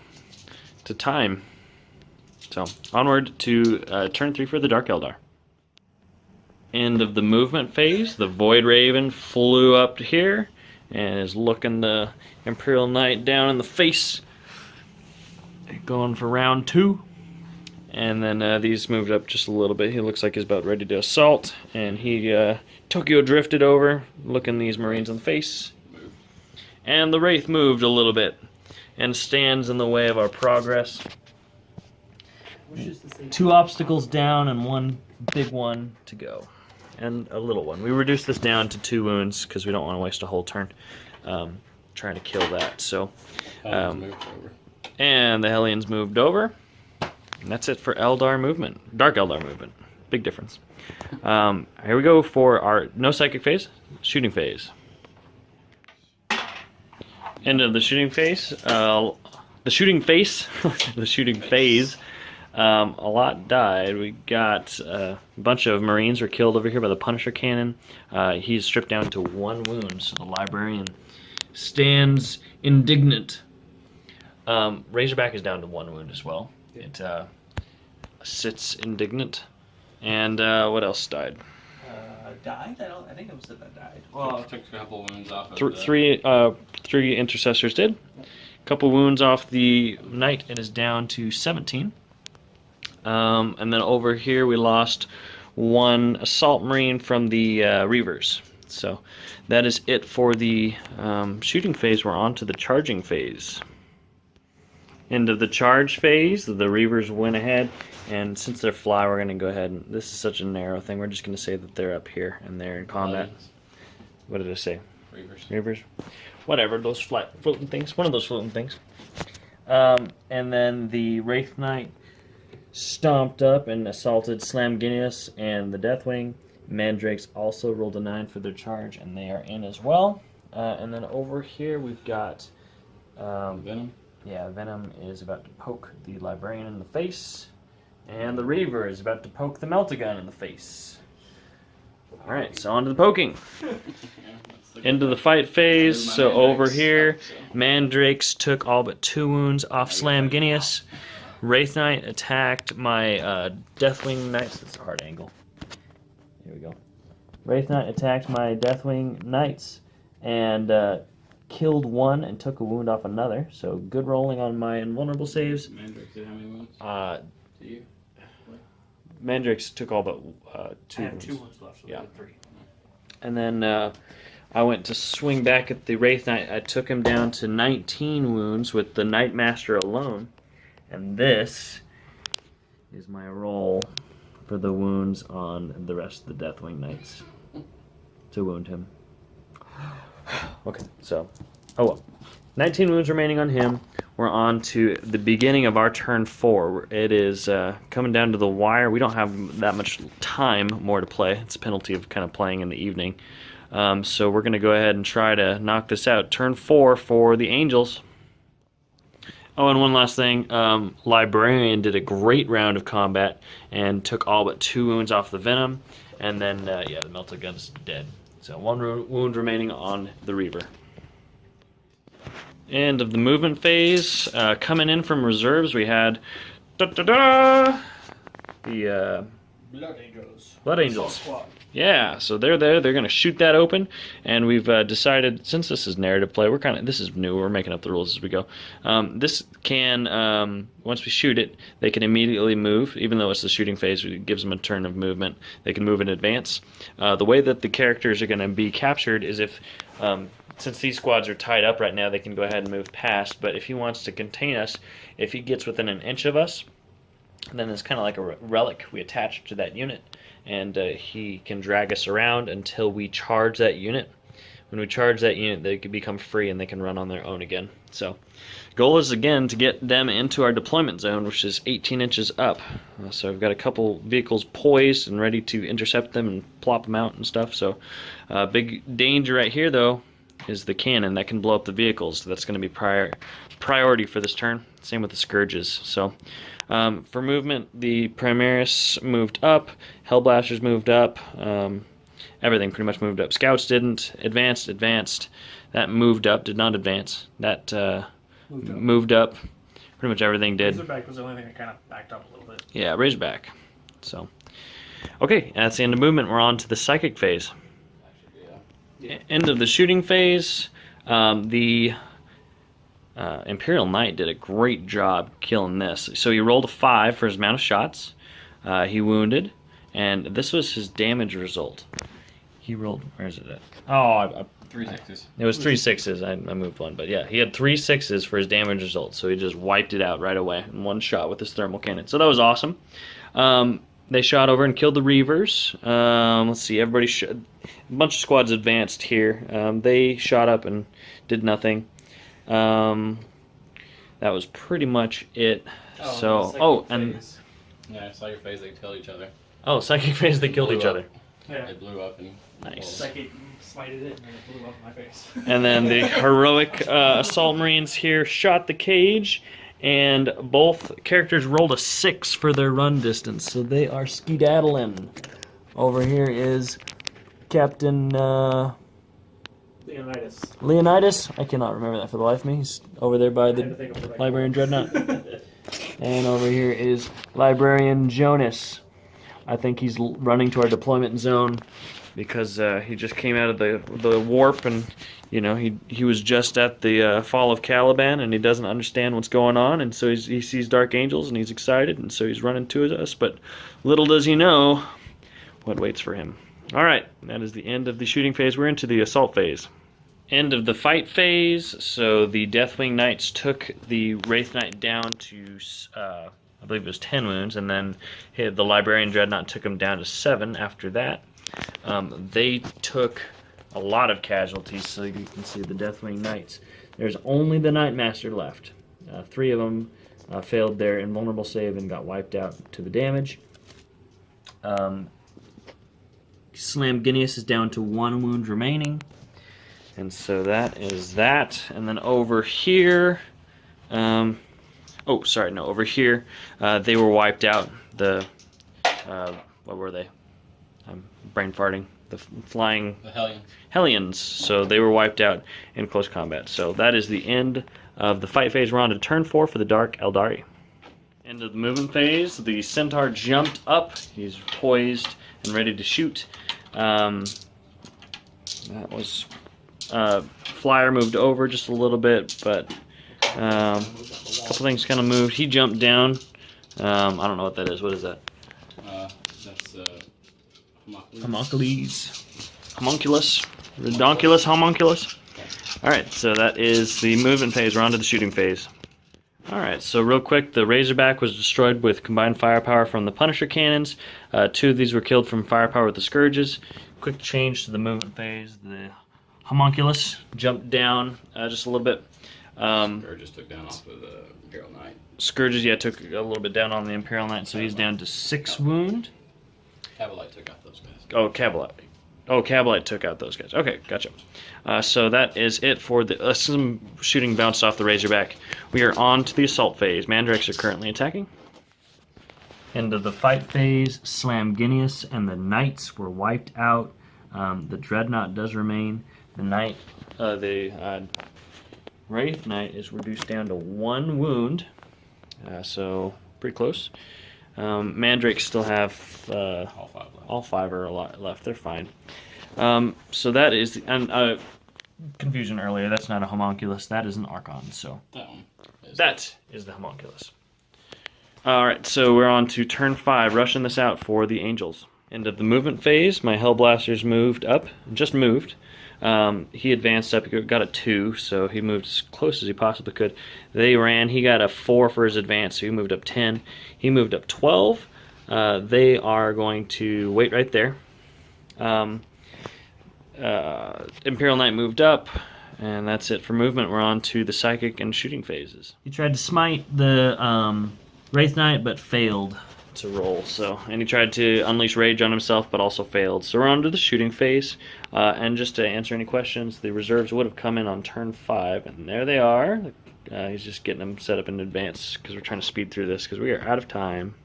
Speaker 1: time. So onward to turn 3 for the Dark Eldar. End of the movement phase. The Void Raven flew up to here and is looking the Imperial Knight down in the face. Going for round 2. And then these moved up just a little bit. He looks like he's about ready to assault. And he Tokyo drifted over, looking these Marines in the face. And the Wraith moved a little bit and stands in the way of our progress. 2 obstacles down and 1 big one to go. And a little one. We reduced this down to 2 wounds because we don't want to waste a whole turn trying to kill that. So, and the Hellions moved over. And that's it for Eldar movement. Dark Eldar movement. Big difference. Here we go for our no psychic phase, shooting phase. End of the shooting phase. The shooting phase. The shooting phase. A lot died. We got a bunch of Marines were killed over here by the Punisher cannon. He's stripped down to 1 wound, so the Librarian stands indignant. Razorback is down to 1 wound as well. It sits indignant. And what else died?
Speaker 2: Died? I think it was that died.
Speaker 3: Well, took a couple wounds off of
Speaker 1: Three intercessors did. A couple wounds off the knight. It is down to 17. And then over here we lost 1 assault marine from the Reavers. So that is it for the shooting phase. We're on to the charging phase. End of the charge phase, the Reavers went ahead, and since they're fly, we're going to go ahead and, this is such a narrow thing, we're just going to say that they're up here and they're in combat. What did I say? Reavers. Whatever, those floating things, one of those floating things. And then the Wraith Knight stomped up and assaulted Slamginius and the Deathwing. Mandrakes also rolled a 9 for their charge, and they are in as well. And then over here we've got
Speaker 3: Venom.
Speaker 1: Yeah, Venom is about to poke the Librarian in the face, and the Reaver is about to poke the Meltagun in the face. Alright, so on to the poking. Into the fight phase, so over here, Mandrakes took all but 2 wounds off Slamginius. Wraith Knight attacked my Deathwing Knights. That's a hard angle. Here we go. Wraith Knight attacked my Deathwing Knights, and killed 1 and took a wound off another. So good rolling on my invulnerable saves.
Speaker 3: Mandrakes did how many wounds? To you?
Speaker 1: Mandrakes took all but 2
Speaker 2: I have
Speaker 1: wounds.
Speaker 2: 2 wounds left, so
Speaker 1: Yeah.
Speaker 2: 3.
Speaker 1: And then I went to swing back at the Wraith Knight. I took him down to 19 wounds with the Knightmaster alone. And this is my roll for the wounds on the rest of the Deathwing Knights to wound him. Okay, so, oh well. 19 wounds remaining on him. We're on to the beginning of our turn 4. It is coming down to the wire. We don't have that much time more to play. It's a penalty of kind of playing in the evening. So we're going to go ahead and try to knock this out. Turn 4 for the Angels. Oh, and one last thing. Librarian did a great round of combat and took all but 2 wounds off the Venom. And then, yeah, the Meltagun's dead. So 1 wound remaining on the Reaver. End of the movement phase. Coming in from reserves, we had the Blood Angels.
Speaker 2: Squad.
Speaker 1: Yeah, so they're there. They're going to shoot that open, and we've decided, since this is narrative play, this is new. We're making up the rules as we go. This can, once we shoot it, they can immediately move, even though it's the shooting phase. It gives them a turn of movement. They can move in advance. The way that the characters are going to be captured is if, since these squads are tied up right now, they can go ahead and move past. But if he wants to contain us, if he gets within an inch of us, then it's kind of like a relic we attach to that unit, and he can drag us around until we charge that unit. When we charge that unit, they can become free and they can run on their own again. So, goal is again to get them into our deployment zone, which is 18 inches up. So I've got a couple vehicles poised and ready to intercept them and plop them out and stuff. So, big danger right here though is the cannon that can blow up the vehicles. So that's going to be priority for this turn. Same with the Scourges. So. For movement, the Primaris moved up, Hellblasters moved up, everything pretty much moved up. Scouts didn't, advanced, that moved up, did not advance, that moved up, pretty much everything did.
Speaker 2: Razorback was the only thing that kind of backed up a little bit.
Speaker 1: Yeah, Razorback. So, okay, that's the end of movement. We're on to the Psychic phase. End of the shooting phase, the Imperial Knight did a great job killing this. So he rolled a 5 for his amount of shots. He wounded, and this was his damage result. He rolled, where is it at? Oh,
Speaker 3: 3 6s.
Speaker 1: It was 3 6s. I moved 1, but yeah, he had 3 6s for his damage result. So he just wiped it out right away in 1 shot with his thermal cannon. So that was awesome. They shot over and killed the Reavers. Let's see, everybody a bunch of squads advanced here. They shot up and did nothing. That was pretty much it.
Speaker 3: Yeah, I saw your face. They killed each other.
Speaker 1: Oh, psychic phase. They killed each other.
Speaker 2: Yeah.
Speaker 3: They blew up and
Speaker 1: Nice.
Speaker 2: Psychic smited it and then it blew up in my face.
Speaker 1: And then the heroic assault marines here shot the cage, and both characters rolled a 6 for their run distance, so they are skedaddling. Over here is Captain Leonidas? I cannot remember that for the life of me. He's over there by the Librarian Dreadnought. And over here is Librarian Jonas. I think he's running to our deployment zone because he just came out of the warp, and you know he was just at the fall of Caliban, and he doesn't understand what's going on, and so he sees Dark Angels and he's excited, and so he's running to us. But little does he know what waits for him. All right, that is the end of the shooting phase. We're into the assault phase. End of the fight phase. So the Deathwing Knights took the Wraith Knight down to I believe it was 10 wounds, and then the Librarian Dreadnought took him down to 7 after that. They took a lot of casualties, so you can see the Deathwing Knights. There's only the Nightmaster left. 3 of them failed their invulnerable save and got wiped out to the damage. Slam Guineas is down to 1 wound remaining. And so that is that. And then over here... over here, they were wiped out. What were they? I'm brain farting. The flying...
Speaker 3: The Hellions.
Speaker 1: Hellions. So they were wiped out in close combat. So that is the end of the fight phase. We're on to turn 4 for the Dark Eldar. End of the movement phase. The Centaur jumped up. He's poised and ready to shoot. That was... Flyer moved over just a little bit, but... a couple things kind of moved. He jumped down. I don't know what that is. What is that?
Speaker 3: That's
Speaker 1: Homunculus. Redonculus. Homunculus. Alright, so that is the movement phase. We're on to the shooting phase. Alright, so real quick, the Razorback was destroyed with combined firepower from the Punisher cannons. 2 of these were killed from firepower with the Scourges. Quick change to the movement phase. The Homunculus jumped down just a little bit.
Speaker 3: Scourges took down off of the Imperial Knight.
Speaker 1: Scourges, yeah, took a little bit down on the Imperial Knight, so he's down to 6 wound.
Speaker 3: Cavalite took out those guys.
Speaker 1: Oh, Cavalite. Oh, Cavalite took out those guys. Okay, gotcha. So that is it for the some shooting bounced off the Razorback. We are on to the assault phase. Mandrakes are currently attacking. End of the fight phase. Slam Guineas and the Knights were wiped out. The Dreadnought does remain. The Wraith Knight is reduced down to 1 wound, so pretty close. Mandrakes still have all 5 are a lot left. They're fine. So that is confusion earlier. That's not a homunculus. That is an Archon. So that is the homunculus. All right. So we're on to turn 5. Rushing this out for the Angels. End of the movement phase. My Hellblasters moved up. Just moved. He advanced up, he got a 2, so he moved as close as he possibly could. They ran, he got a 4 for his advance, so he moved up 10. He moved up 12. They are going to wait right there. Imperial Knight moved up, and that's it for movement. We're on to the psychic and shooting phases. He tried to smite the Wraith Knight, but failed to roll, and he tried to unleash rage on himself, but also failed. So we're on to the shooting phase, and just to answer any questions, the reserves would have come in on turn 5, and there they are. He's just getting them set up in advance because we're trying to speed through this because we are out of time.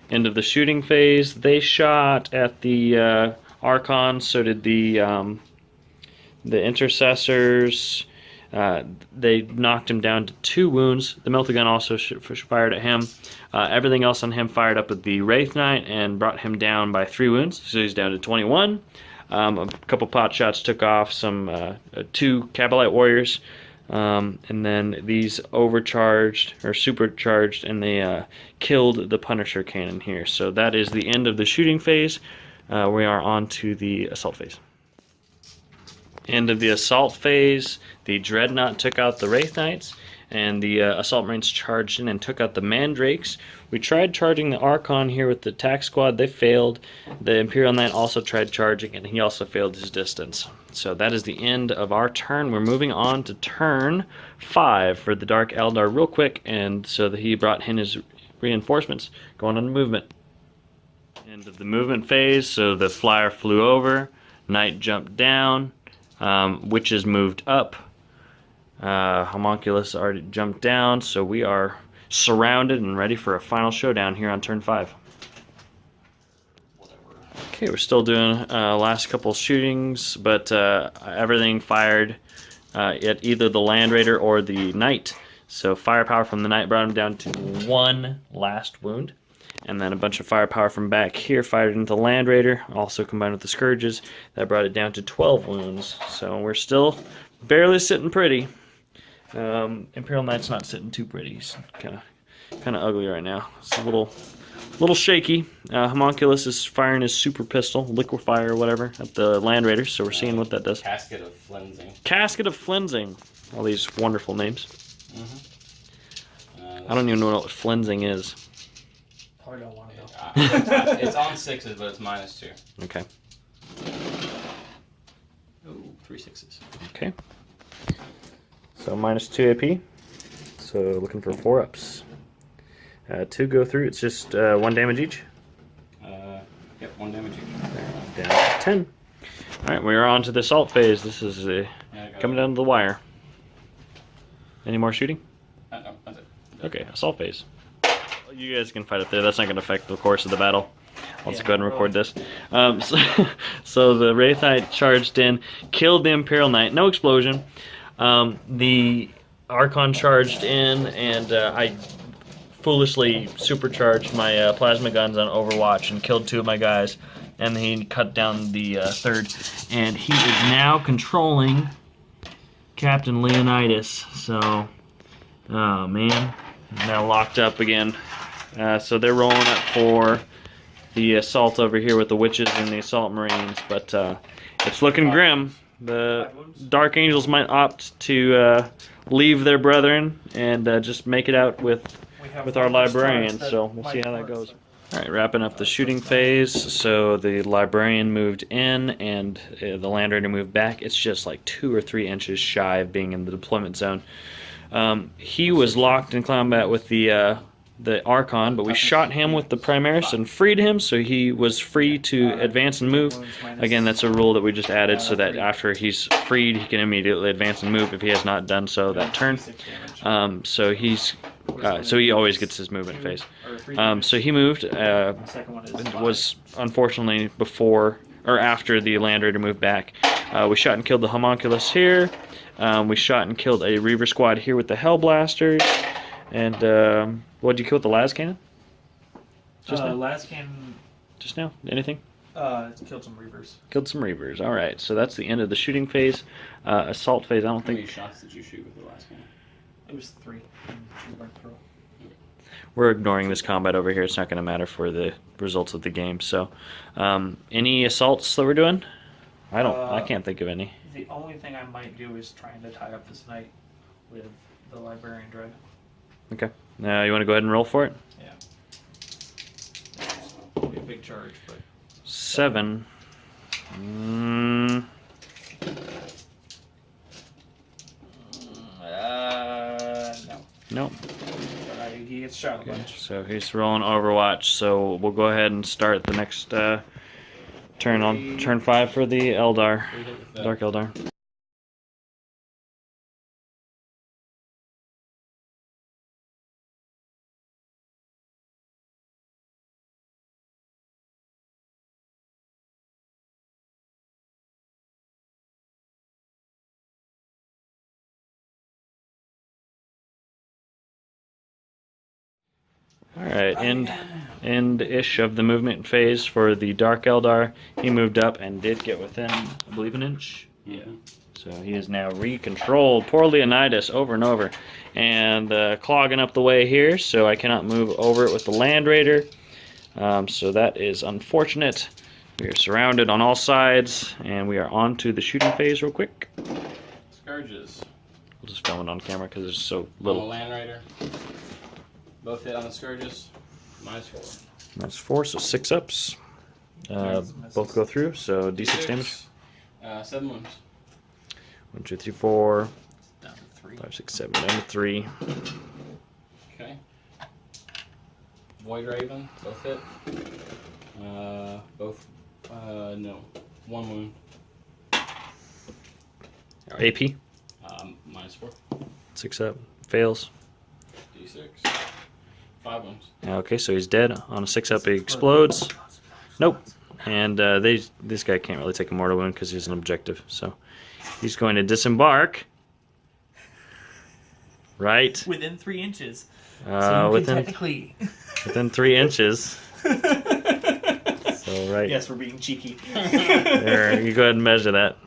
Speaker 1: End of the shooting phase. They shot at the Archon, so did the Intercessors. They knocked him down to 2 wounds. The melta gun also fired at him. Everything else on him fired up with the Wraith Knight and brought him down by 3 wounds, so he's down to 21. A couple pot shots took off some 2 Cabalite Warriors, and then these overcharged or supercharged, and they killed the Punisher cannon here. So that is the end of the shooting phase. We are on to the assault phase. End of the assault phase. The Dreadnought took out the Wraith Knights, and the Assault Marines charged in and took out the Mandrakes. We tried charging the Archon here with the attack squad. They failed. The Imperial Knight also tried charging, and he also failed his distance. So that is the end of our turn. We're moving on to turn 5 for the Dark Eldar real quick, and so that he brought in his reinforcements. Going on to movement. End of the movement phase, so the Flyer flew over. Knight jumped down. Witches moved up. Homunculus already jumped down, so we are surrounded and ready for a final showdown here on turn 5. Okay, we're still doing last couple shootings, but everything fired at either the Land Raider or the Knight. So firepower from the Knight brought him down to 1 last wound. And then a bunch of firepower from back here fired into the Land Raider, also combined with the Scourges. That brought it down to 12 wounds. So we're still barely sitting pretty. Imperial Knight's not sitting too pretty. He's kind of ugly right now. It's a little shaky. Homunculus is firing his super pistol, liquefier or whatever, at the Land Raider, so we're seeing what that does.
Speaker 3: Casket of Flensing.
Speaker 1: Casket of Flensing. All these wonderful names. I don't even know what Flensing is.
Speaker 2: I don't want to know.
Speaker 3: It's on 6s, but it's -2.
Speaker 1: Okay.
Speaker 3: Oh, 3 6s.
Speaker 1: Okay. So -2 AP. So looking for 4 ups. 2 go through. It's just 1 damage each.
Speaker 3: Yep, 1 damage each.
Speaker 1: Down to 10. All right, we're on to the assault phase. This is coming down to the wire. Any more shooting?
Speaker 3: No, that's it.
Speaker 1: Okay, assault phase. You guys can fight up there. That's not going to affect the course of the battle. I'll just go ahead and record this. So the Wraithite charged in, killed the Imperial Knight. No explosion. The Archon charged in, and I foolishly supercharged my plasma guns on Overwatch and killed 2 of my guys. And he cut down the 3rd. And he is now controlling Captain Leonidas. So, oh man, now locked up again. So they're rolling up for the assault over here with the witches and the assault marines, but it's looking grim. The Dark Angels might opt to leave their brethren and just make it out with our librarian. So we'll see how that goes. All right, wrapping up the shooting phase. So the librarian moved in and the Land Raider moved back. It's just like 2 or 3 inches shy of being in the deployment zone. He was locked in combat with the Archon, but we shot him with the Primaris and freed him, so he was free to advance and move. Again, that's a rule that we just added so that after he's freed, he can immediately advance and move if he has not done so that turn. So he always gets his movement phase. So he moved. It was unfortunately before or after the Land Raider moved back. We shot and killed the Homunculus here. We shot and killed a Reaver squad here with the Hellblasters. And what did you kill with the las cannon?
Speaker 2: Just now? Las cannon.
Speaker 1: Just now? Anything?
Speaker 2: Killed some Reavers.
Speaker 1: Killed some Reavers. All right. So that's the end of the shooting phase. Assault phase. I don't think.
Speaker 3: How many shots did you shoot with the las cannon?
Speaker 2: It was 3.
Speaker 1: We're ignoring this combat over here. It's not going to matter for the results of the game. So, any assaults that we're doing? I can't think of any.
Speaker 2: The only thing I might do is trying to tie up this knight with the librarian dread.
Speaker 1: Okay. Now you want to go ahead and roll for it?
Speaker 2: Yeah. It'll be a big charge, but
Speaker 1: 7.
Speaker 2: no.
Speaker 1: Nope.
Speaker 2: But he gets shot a bunch.
Speaker 1: So he's rolling Overwatch. So we'll go ahead and start the next turn on turn 5 for the Eldar, Dark Eldar. Alright, end-ish of the movement phase for the Dark Eldar. He moved up and did get within, I believe, an inch.
Speaker 3: Yeah.
Speaker 1: So he is now re-controlled. Poor Leonidas over and over. And clogging up the way here, so I cannot move over it with the Land Raider. So that is unfortunate. We are surrounded on all sides, and we are on to the shooting phase real quick.
Speaker 3: Scourges.
Speaker 1: We'll just film it on camera because there's so
Speaker 3: On the
Speaker 1: little.
Speaker 3: Land Raider. Both hit on the Scourges. -4.
Speaker 1: -4, so 6 ups. Both go through, so D6 damage.
Speaker 3: 7 wounds.
Speaker 1: 1, 2, 3, 4,
Speaker 2: Down to 3.
Speaker 1: 5, 6, 7, down to 3.
Speaker 3: Okay. Void Raven. Both hit. No. 1 wound.
Speaker 1: AP,
Speaker 3: -4.
Speaker 1: 6 up, fails.
Speaker 3: D6. 5 wounds.
Speaker 1: Okay, so he's dead. On a 6 up, he explodes. Nope. And this guy can't really take a mortal wound because he's an objective. So he's going to disembark. Right.
Speaker 2: Within 3 inches. So you
Speaker 1: within
Speaker 2: can technically.
Speaker 1: within 3 inches. So right.
Speaker 2: Yes, we're being cheeky.
Speaker 1: There, you go ahead and measure that.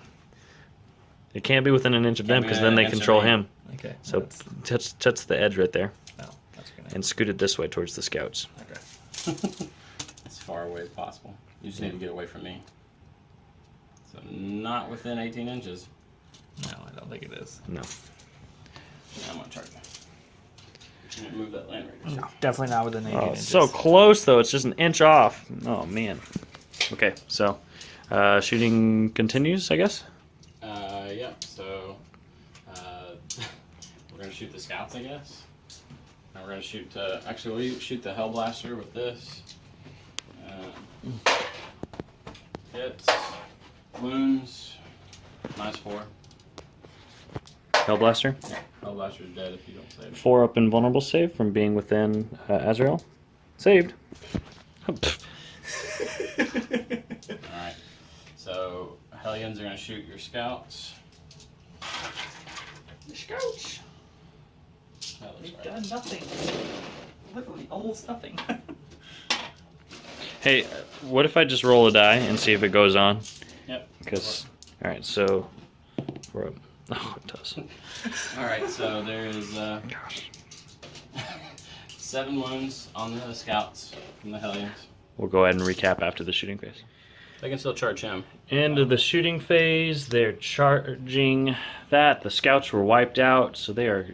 Speaker 1: It can't be within an inch of them because then they control him.
Speaker 2: Okay.
Speaker 1: So touch the edge right there.
Speaker 2: Oh, that's gonna.
Speaker 1: And scoot it this way towards the scouts.
Speaker 2: Okay.
Speaker 3: As far away as possible. You just need to get away from me. So not within 18 inches.
Speaker 2: No, I don't think it is.
Speaker 1: No.
Speaker 3: Yeah, I'm gonna charge you. Move that land right.
Speaker 2: No, definitely not within 18
Speaker 1: Oh,
Speaker 2: inches.
Speaker 1: so close though. It's just an inch off. Oh man. Okay, so shooting continues, I guess.
Speaker 3: Yeah. So we're gonna shoot the scouts, I guess. And we're gonna shoot. Actually, we'll shoot the Hellblaster with this. Hits, wounds, -4.
Speaker 1: Hellblaster.
Speaker 3: Yeah, Hellblaster's dead if you don't save.
Speaker 1: 4 up invulnerable save from being within Azrael. Saved.
Speaker 3: Alright. So, Hellions are going to shoot your scouts.
Speaker 2: The scouts.
Speaker 3: That looks
Speaker 2: They've
Speaker 3: right.
Speaker 2: done nothing. Literally, almost nothing.
Speaker 1: Hey, what if I just roll a die and see if it goes on?
Speaker 3: Yep.
Speaker 1: Because, all right, so we're up. Oh, it does.
Speaker 3: Alright, so there is 7 wounds on the scouts from the Hellions.
Speaker 1: We'll go ahead and recap after the shooting phase.
Speaker 3: They can still charge him.
Speaker 1: End of the shooting phase. They're charging that. The scouts were wiped out, so they are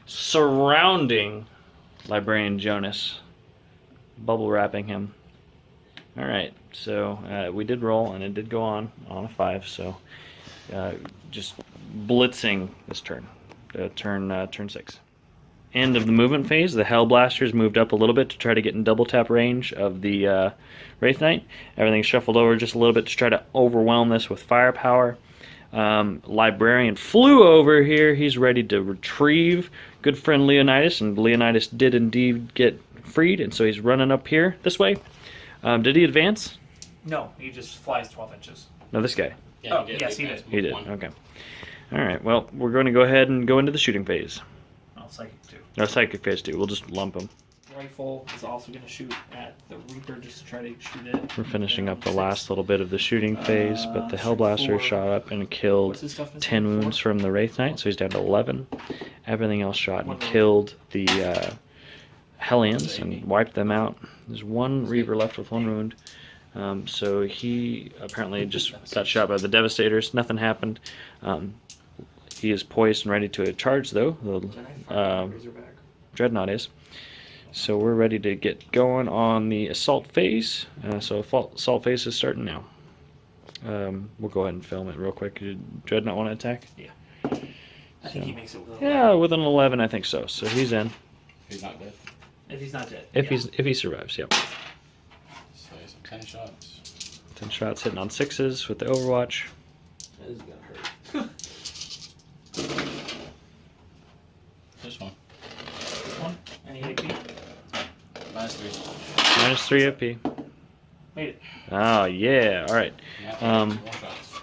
Speaker 1: surrounding Librarian Jonas, bubble wrapping him. All right, so we did roll, and it did go on a 5. So just blitzing this turn, turn 6. End of the movement phase. The Hellblasters moved up a little bit to try to get in double tap range of the Wraith Knight. Everything's shuffled over just a little bit to try to overwhelm this with firepower. Librarian flew over here. He's ready to retrieve good friend Leonidas, and Leonidas did indeed get freed, and so he's running up here this way. Did he advance?
Speaker 2: No, he just flies 12 inches.
Speaker 1: No, this guy.
Speaker 3: Yeah,
Speaker 2: Oh, yes, he did.
Speaker 1: He did.
Speaker 3: One.
Speaker 1: Okay. All right. Well, we're going to go ahead and go into the shooting phase.
Speaker 2: Oh, psychic too.
Speaker 1: No, psychic phase too. We'll just lump them.
Speaker 2: Rifle is also going to shoot at the Reaper just to try to shoot it.
Speaker 1: We're finishing up the last little bit of the shooting phase, but the
Speaker 2: shoot
Speaker 1: Hellblaster
Speaker 2: 4.
Speaker 1: shot up and killed
Speaker 2: What's his toughness?
Speaker 1: 10
Speaker 2: 4?
Speaker 1: wounds from the Wraith Knight, so he's down to 11. Everything else shot
Speaker 2: One
Speaker 1: and
Speaker 2: wound.
Speaker 1: killed the Hellions and wiped them out. There's one Reaver left with 1 wound. So he apparently just got shot by the Devastators. Nothing happened. He is poised and ready to charge, though. The Dreadnought is. So we're ready to get going on the assault phase. So assault phase is starting now. We'll go ahead and film it real quick. Did Dreadnought want to attack?
Speaker 2: Yeah. I think he makes it with
Speaker 1: Yeah, with an 11, I think so. So he's in.
Speaker 3: He's not dead.
Speaker 2: If he's not dead.
Speaker 1: If
Speaker 2: yeah.
Speaker 1: he survives, yep.
Speaker 3: So he's 10 shots.
Speaker 1: 10 shots hitting on 6s with the Overwatch.
Speaker 2: That is gonna hurt.
Speaker 3: This one.
Speaker 2: This one. Any AP?
Speaker 3: -3.
Speaker 1: Minus 3 AP.
Speaker 2: Made it.
Speaker 1: Oh, yeah. All right.
Speaker 3: Yeah, 1 shots.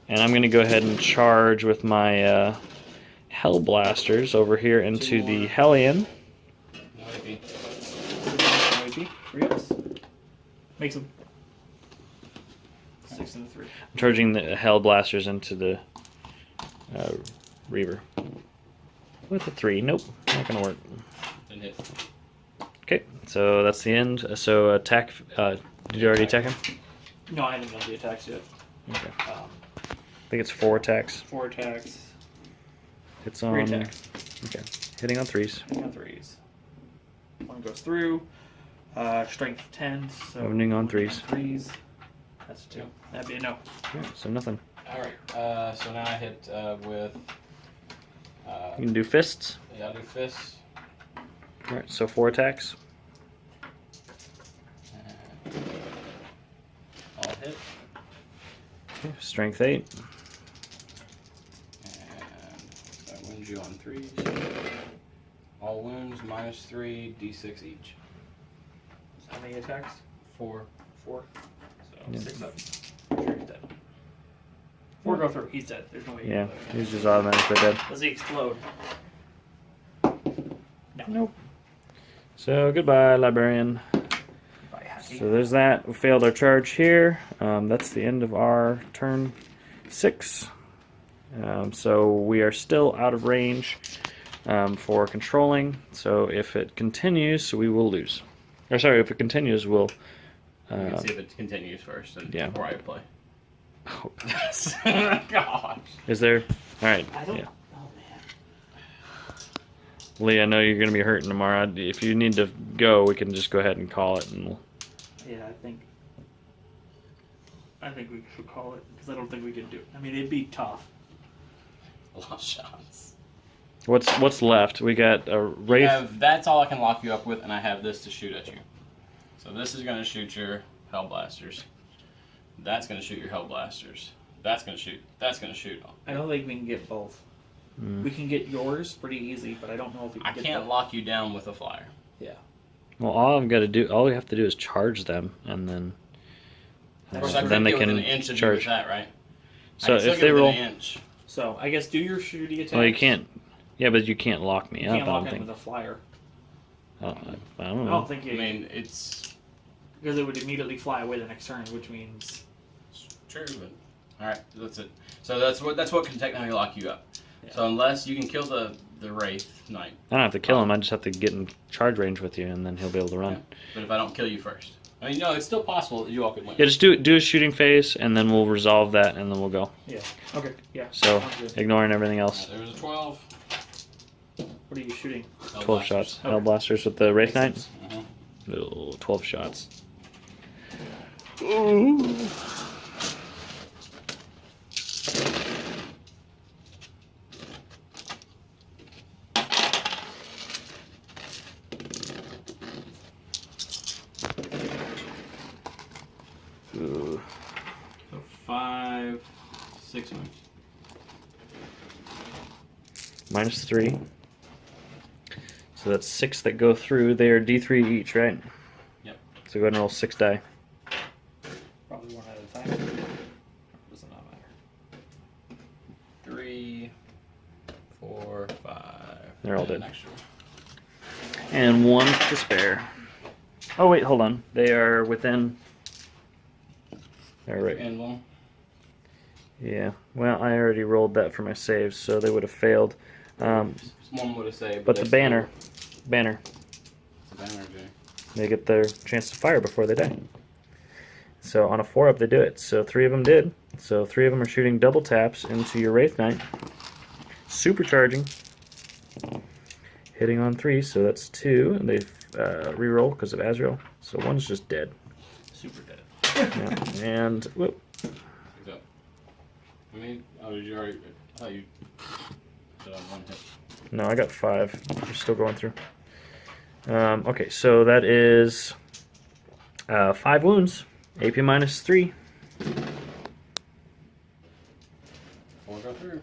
Speaker 1: And I'm going to go ahead and charge with my Hellblasters over here into the Hellion.
Speaker 3: No AP.
Speaker 2: No AP. 3 ups. Makes him. 6 and 3.
Speaker 1: I'm charging the Hellblasters into the Reaver. With a 3. Nope. Not going to work.
Speaker 3: Didn't hit.
Speaker 1: Okay. So that's the end. So attack. Did you already attack him?
Speaker 2: No, I haven't done the attacks yet.
Speaker 1: Okay. I think it's 4 attacks.
Speaker 2: 4 attacks.
Speaker 1: It's on.
Speaker 2: 3 attacks.
Speaker 1: Okay. Hitting on 3s.
Speaker 2: Hitting on 3s. 1 goes through. Strength 10. So
Speaker 1: Wounding on 3s.
Speaker 2: 3s. That's 2. That'd be a no.
Speaker 1: Yeah, so nothing.
Speaker 3: Alright, so now I hit with.
Speaker 1: You can do fists.
Speaker 3: Yeah, I'll do fists.
Speaker 1: Alright, so 4 attacks.
Speaker 3: I'll hit.
Speaker 1: Okay, strength 8.
Speaker 3: And that wounds you on 3s. All wounds -3, d6 each.
Speaker 2: How many attacks?
Speaker 3: 4.
Speaker 2: 4. So Oh, 6 up. Sure he's dead. 4 go through. He's dead. There's no way.
Speaker 1: Yeah, he's just automatically dead.
Speaker 2: Does he explode? No.
Speaker 1: Nope. So goodbye, librarian.
Speaker 2: By Hacky.
Speaker 1: So there's that. We failed our charge here. That's the end of our turn 6. So we are still out of range for controlling. So if it continues, we will lose. Or sorry, if it continues, we'll.
Speaker 3: You can see if it continues first
Speaker 1: yeah.
Speaker 3: before I play.
Speaker 1: Oh,
Speaker 3: Gosh.
Speaker 1: is there? All right.
Speaker 2: I don't.
Speaker 1: Yeah.
Speaker 2: Oh man.
Speaker 1: Lee, I know you're going to be hurting tomorrow. If you need to go, we can just go ahead and call it, and we'll.
Speaker 2: Yeah, I think we should call it because I don't think we can do it. I mean, it'd be tough.
Speaker 3: A lot of shots.
Speaker 1: What's left? We got a wraith.
Speaker 3: That's all I can lock you up with, and I have this to shoot at you. So this is going to shoot your Hellblasters. That's going to shoot your Hellblasters. That's going to shoot. That's going to shoot.
Speaker 2: I don't think we can get both. We can get yours pretty easy, but I don't know if we can
Speaker 3: I
Speaker 2: get
Speaker 3: can't
Speaker 2: both.
Speaker 3: lock you down with a flyer.
Speaker 2: Yeah.
Speaker 1: Well, all we have to do is charge them, and then.
Speaker 3: Of course, I
Speaker 1: then they
Speaker 3: could get
Speaker 1: can
Speaker 3: within an inch of you
Speaker 1: charge.
Speaker 3: with that, right?
Speaker 1: So
Speaker 3: I can still
Speaker 1: if
Speaker 3: get
Speaker 1: they
Speaker 3: within
Speaker 1: roll,
Speaker 3: an inch.
Speaker 2: So I guess do your shooty attacks.
Speaker 1: well, you can't. Yeah, but you can't lock me
Speaker 2: You
Speaker 1: up.
Speaker 2: can't
Speaker 1: I
Speaker 2: lock
Speaker 1: don't
Speaker 2: him
Speaker 1: think.
Speaker 2: with a flyer.
Speaker 1: I don't
Speaker 2: I
Speaker 1: know.
Speaker 2: don't think you.
Speaker 3: I mean, it's
Speaker 2: because it would immediately fly away the next turn, which means.
Speaker 3: true, but all right, that's it. So that's what can technically lock you up.
Speaker 2: Yeah.
Speaker 3: So unless you can kill the Wraith Knight,
Speaker 1: I don't have to kill him. I just have to get in charge range with you, and then he'll be able to run.
Speaker 3: Yeah. But if I don't kill you first, I mean, no, it's still possible that you all could win.
Speaker 1: Yeah, just do a shooting phase, and then we'll resolve that, and then we'll go.
Speaker 2: Yeah. Okay. Yeah.
Speaker 1: So
Speaker 2: Sounds good.
Speaker 1: ignoring everything else.
Speaker 3: There's a 12.
Speaker 2: What are you shooting?
Speaker 1: 12 shots.
Speaker 2: Okay.
Speaker 1: Hellblasters with the Wraith Knight.
Speaker 3: Mm-hmm.
Speaker 1: Oh, 12 shots. Ooh. Ooh.
Speaker 3: So 5, 6 moves.
Speaker 1: -3. So that's 6 that go through. They are D3 each, right?
Speaker 3: Yep.
Speaker 1: So go ahead and roll 6 die.
Speaker 2: Probably one at a time. Does it not matter?
Speaker 3: 3, 4, 5.
Speaker 1: They're all
Speaker 3: and an
Speaker 1: dead.
Speaker 3: extra.
Speaker 1: And 1 to spare. Oh wait, hold on. They are within. All right.
Speaker 3: And 1.
Speaker 1: Yeah. Well, I already rolled that for my saves, so they would have failed.
Speaker 3: One would have saved.
Speaker 1: But the banner.
Speaker 3: The banner, Jay.
Speaker 1: They get their chance to fire before they die. So on a 4-up, they do it. So 3 of them did. So 3 of them are shooting double taps into your Wraith Knight. Supercharging. Hitting on 3, so that's 2. And they reroll because of Azrael. So 1's just dead.
Speaker 2: Super dead.
Speaker 1: Yeah. And whoop.
Speaker 3: Pick up. I mean, oh, did you already? I thought you did on 1 hit.
Speaker 1: No, I got 5. We're still going through. Okay, so that is 5 wounds. AP -3.
Speaker 3: 4 go through.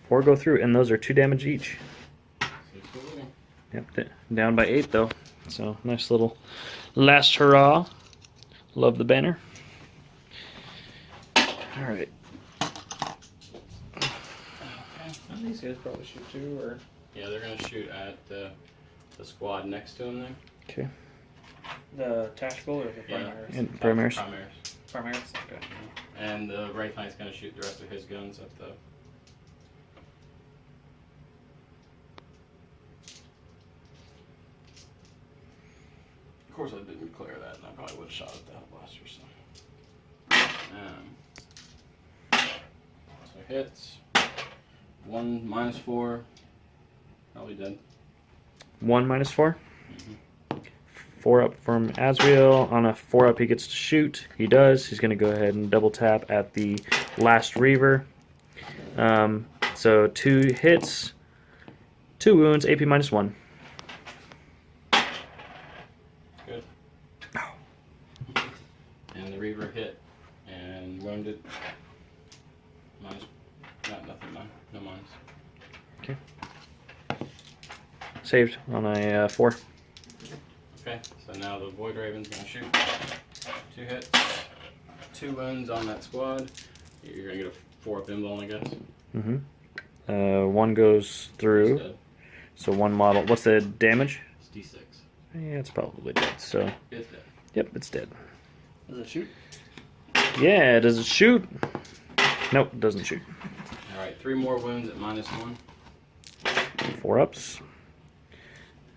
Speaker 1: 4 go through, and those are 2 damage each.
Speaker 3: 6 go living.
Speaker 1: Yep, down by 8 though. So nice little last hurrah. Love the banner. All right.
Speaker 2: And these guys probably shoot too, or
Speaker 3: Yeah, they're gonna shoot at the squad next to him there.
Speaker 1: Okay.
Speaker 2: the tactical or the
Speaker 3: Yeah.
Speaker 2: primaries.
Speaker 1: And primaries.
Speaker 3: Primaries.
Speaker 2: Primaries. Okay.
Speaker 3: And the Wraith Knight's gonna shoot the rest of his guns at the. Of course, I didn't clear that, and I probably would have shot at the Hellblaster. So hits. 1 -4. Probably dead.
Speaker 1: 1 -4. 4 up from Azrael. On a 4 up, he gets to shoot. He does. He's going to go ahead and double tap at the last Reaver. So 2 hits, 2 wounds, AP -1.
Speaker 3: Good. And the Reaver hit and wounded. Minus. Nothing. No minus.
Speaker 1: Okay. Saved on a 4.
Speaker 3: Okay, so now the Void Raven's gonna shoot. 2 hits. 2 wounds on that squad. You're gonna get a 4-up invuln, I guess.
Speaker 1: Mm-hmm. One goes through. So one model. What's the damage?
Speaker 3: It's D6.
Speaker 1: Yeah, it's probably dead. So.
Speaker 3: It's dead.
Speaker 1: Yep, it's dead.
Speaker 2: Does it shoot?
Speaker 1: Yeah, does it shoot? Nope, it doesn't shoot.
Speaker 3: Alright, 3 more wounds at -1.
Speaker 1: 4 ups.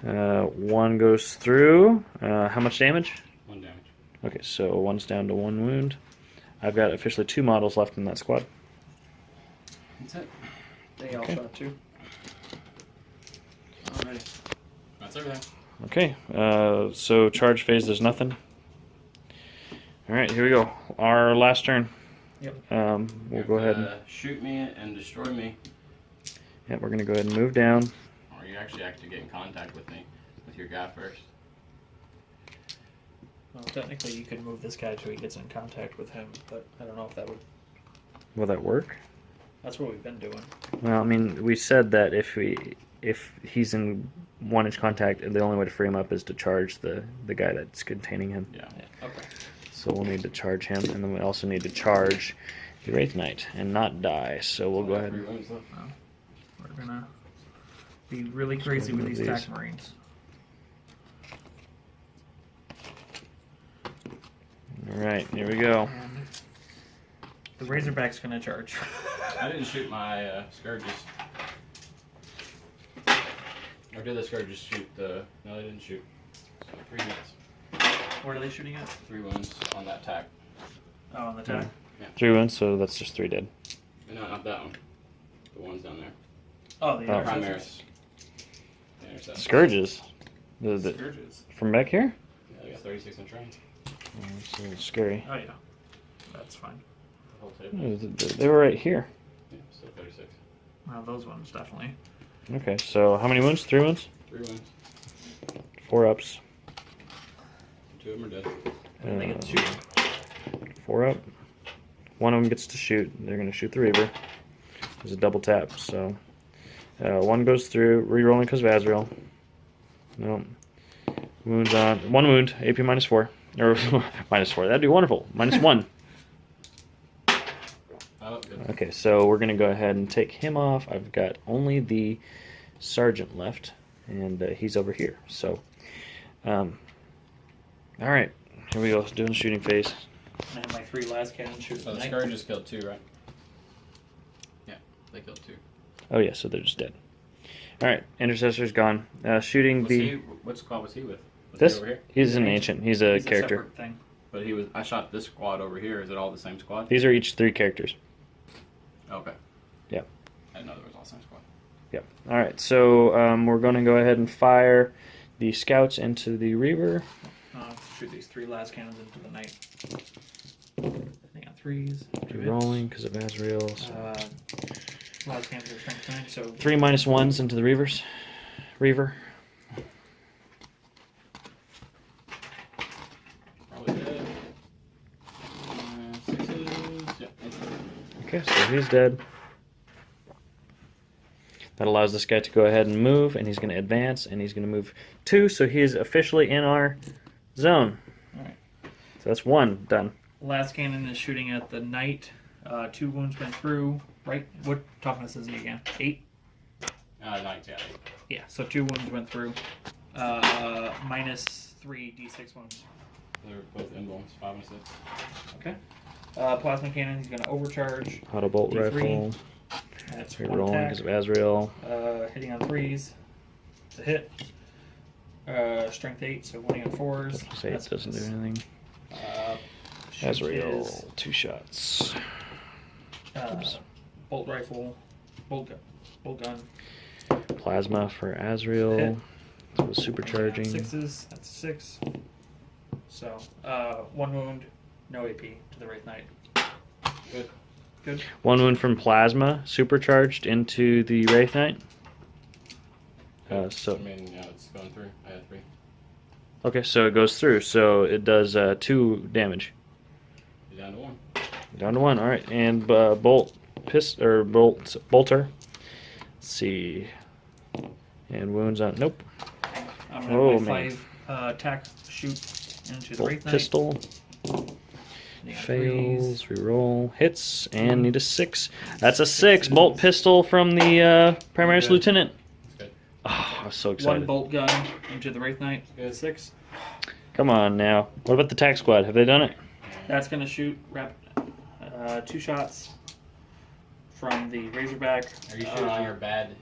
Speaker 1: One goes through. How much damage?
Speaker 3: 1 damage.
Speaker 1: Okay, so one's down to 1 wound. I've got officially 2 models left in that squad.
Speaker 3: That's it.
Speaker 2: They all shot 2. Alrighty.
Speaker 3: That's everything.
Speaker 1: Okay, so charge phase, there's nothing. Alright, here we go. Our last turn.
Speaker 2: Yep.
Speaker 1: We'll go ahead and...
Speaker 3: shoot me and destroy me.
Speaker 1: Yeah, we're going to go ahead and move down.
Speaker 3: Or you actually get in contact with me, with your guy first.
Speaker 2: Well, technically you could move this guy till he gets in contact with him, but I don't know if that would...
Speaker 1: Will that work?
Speaker 2: That's what we've been doing.
Speaker 1: Well, I mean, we said that if he's in 1-inch contact, the only way to free him up is to charge the guy that's containing him.
Speaker 3: Yeah.
Speaker 2: Okay.
Speaker 1: So we'll need to charge him, and then we also need to charge the Wraith Knight and not die. So we'll go ahead.
Speaker 3: 3 wounds left.
Speaker 2: We're gonna be really crazy with these attack marines.
Speaker 1: Alright, here we go.
Speaker 2: And the Razorback's gonna charge.
Speaker 3: I didn't shoot my Scourges. Or did the Scourges shoot the... No, they didn't shoot. So 3 hits.
Speaker 2: What are they shooting at?
Speaker 3: 3 wounds on that attack.
Speaker 2: Oh, on the attack?
Speaker 3: Yeah.
Speaker 1: 3 wounds, so that's just 3 dead.
Speaker 3: No, not that one. The ones down there.
Speaker 2: Oh, the
Speaker 1: Oh.
Speaker 3: Primaris. The interceptors.
Speaker 1: Scourges.
Speaker 3: Scourges.
Speaker 1: From back here?
Speaker 3: Yeah, they got 36 in range.
Speaker 1: Oh, that's a little scary.
Speaker 2: Oh, yeah. That's fine.
Speaker 3: The whole table.
Speaker 1: They were right here.
Speaker 3: Yeah, still 36.
Speaker 2: Well, those ones, definitely.
Speaker 1: Okay, so how many wounds? 3 wounds?
Speaker 3: 3 wounds.
Speaker 1: 4 ups.
Speaker 3: 2 of them are dead.
Speaker 2: And they get to shoot.
Speaker 1: 4 up. One of them gets to shoot. They're going to shoot the Reaver. There's a double tap, so... one goes through, re-rolling because of Azrael. No. Wounds on. 1 wound, AP -4. Or -4, that'd be wonderful. -1.
Speaker 3: Oh, good.
Speaker 1: Okay, so we're going to go ahead and take him off. I've got only the Sergeant left, and he's over here. So, alright, here we go, doing shooting phase.
Speaker 2: And I have my 3 last cannons shooting
Speaker 3: So the
Speaker 2: the knight.
Speaker 3: Scourges killed 2, right? Yeah, they killed 2.
Speaker 1: Oh yeah, so they're just dead. Alright, Intercessor's gone. Shooting
Speaker 3: What squad was he with? Was
Speaker 1: This?
Speaker 3: he over here?
Speaker 1: He's an ancient. He's a character.
Speaker 2: separate thing.
Speaker 3: But he was. I shot this squad over here. Is it all the same squad?
Speaker 1: These are each 3 characters.
Speaker 3: Okay.
Speaker 1: Yeah.
Speaker 3: I didn't know there was all the same squad.
Speaker 1: Yep. Alright, so we're going to go ahead and fire the scouts into the Reaver.
Speaker 2: Shoot these 3 last cannons into the knight. They got 3s. 2
Speaker 1: Rolling because of Azrael. So.
Speaker 2: Last cannons are strength 9, so
Speaker 1: 3 -1s into the Reavers. Reaver.
Speaker 3: Probably dead. 6s. Yeah.
Speaker 1: Okay, so he's dead. That allows this guy to go ahead and move, and he's going to advance, and he's going to move 2, so he is officially in our zone.
Speaker 2: Alright.
Speaker 1: So that's 1 done.
Speaker 2: last cannon is shooting at the knight. 2 wounds went through. Right? What toughness is he again? 8?
Speaker 3: 9, yeah.
Speaker 2: Yeah, so 2 wounds went through. -3 d6 wounds.
Speaker 3: They're both invulns, 5 and 6.
Speaker 2: Okay. Plasma cannon, he's going to overcharge.
Speaker 1: Auto bolt
Speaker 2: D3.
Speaker 1: rifle.
Speaker 2: That's
Speaker 1: We're
Speaker 2: 1
Speaker 1: rolling
Speaker 2: attack.
Speaker 1: because of Azrael.
Speaker 2: Hitting on 3s. It's a hit. Strength 8, so winning on 4s.
Speaker 1: Say it doesn't do anything.
Speaker 2: Shoot
Speaker 1: Azrael,
Speaker 2: is,
Speaker 1: 2 shots.
Speaker 2: bolt rifle, bolt gun.
Speaker 1: Plasma for Azrael.
Speaker 2: Hit.
Speaker 1: So supercharging.
Speaker 2: 6s, that's 6. So, 1 wound, no AP to the Wraith Knight.
Speaker 3: Good.
Speaker 2: Good.
Speaker 1: 1 wound from Plasma, supercharged into the Wraith Knight. So
Speaker 3: I mean, yeah, it's going through. I had 3.
Speaker 1: okay, so it goes through. So it does 2 damage.
Speaker 3: You're down to 1.
Speaker 1: Down to 1. All right, and bolter. Let's see. And wounds on. Nope.
Speaker 2: I'm going to
Speaker 1: Oh,
Speaker 2: have my
Speaker 1: man.
Speaker 2: 5 attack shoot into the
Speaker 1: Bolt
Speaker 2: Wraith Knight.
Speaker 1: pistol. Fails, reroll, hits, and need a 6. That's a 6. Bolt pistol from the Primary
Speaker 3: Good.
Speaker 1: Lieutenant.
Speaker 3: Good.
Speaker 1: Oh, I was so
Speaker 2: One
Speaker 1: excited.
Speaker 2: bolt gun into the Wraith Knight.
Speaker 3: Good.
Speaker 2: 6.
Speaker 1: Come on now. What about the tac squad? Have they done it?
Speaker 2: That's going to shoot 2 shots from the Razorback.
Speaker 3: Are you shooting on your bad?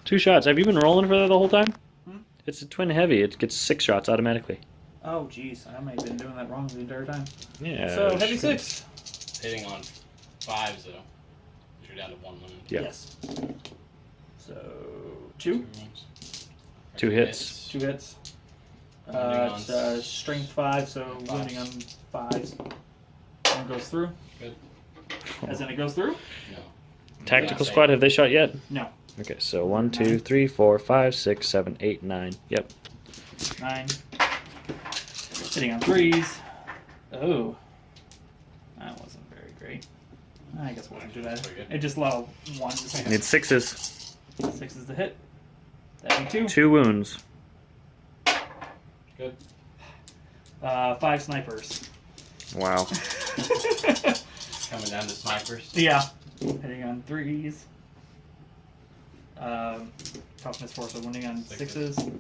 Speaker 1: 2 shots. Have you been rolling for that the whole time?
Speaker 2: Hmm?
Speaker 1: It's a twin heavy. It gets 6 shots automatically.
Speaker 2: Oh, jeez. I might have been doing that wrong the entire time.
Speaker 1: Yeah.
Speaker 2: So, heavy
Speaker 1: sure.
Speaker 2: 6.
Speaker 3: Hitting on 5s though. You're down to 1 wound.
Speaker 1: Yeah.
Speaker 2: Yes. So, 2.
Speaker 1: 2 hits.
Speaker 2: 2 hits.
Speaker 3: Wounding on
Speaker 2: It's, strength 5, so
Speaker 3: fives.
Speaker 2: wounding on 5s. One goes through.
Speaker 3: Good.
Speaker 2: As in it goes through?
Speaker 3: No.
Speaker 1: Tactical
Speaker 3: Yeah,
Speaker 1: squad, have they shot yet?
Speaker 2: No.
Speaker 1: Okay, so 1, 2, 3, 4, 5, 6, 7, 8, 9. Yep.
Speaker 2: 9. Hitting on 3s. Oh. That wasn't very great. I guess we'll do that.
Speaker 3: Pretty good.
Speaker 2: It just allowed 1.
Speaker 1: Need 6s.
Speaker 2: 6 is the hit. That'd be 2.
Speaker 1: 2 wounds.
Speaker 3: Good.
Speaker 2: 5 snipers.
Speaker 1: Wow.
Speaker 3: Coming down to snipers.
Speaker 2: Yeah. Hitting on 3s. Toughness 4, so wounding on 6s.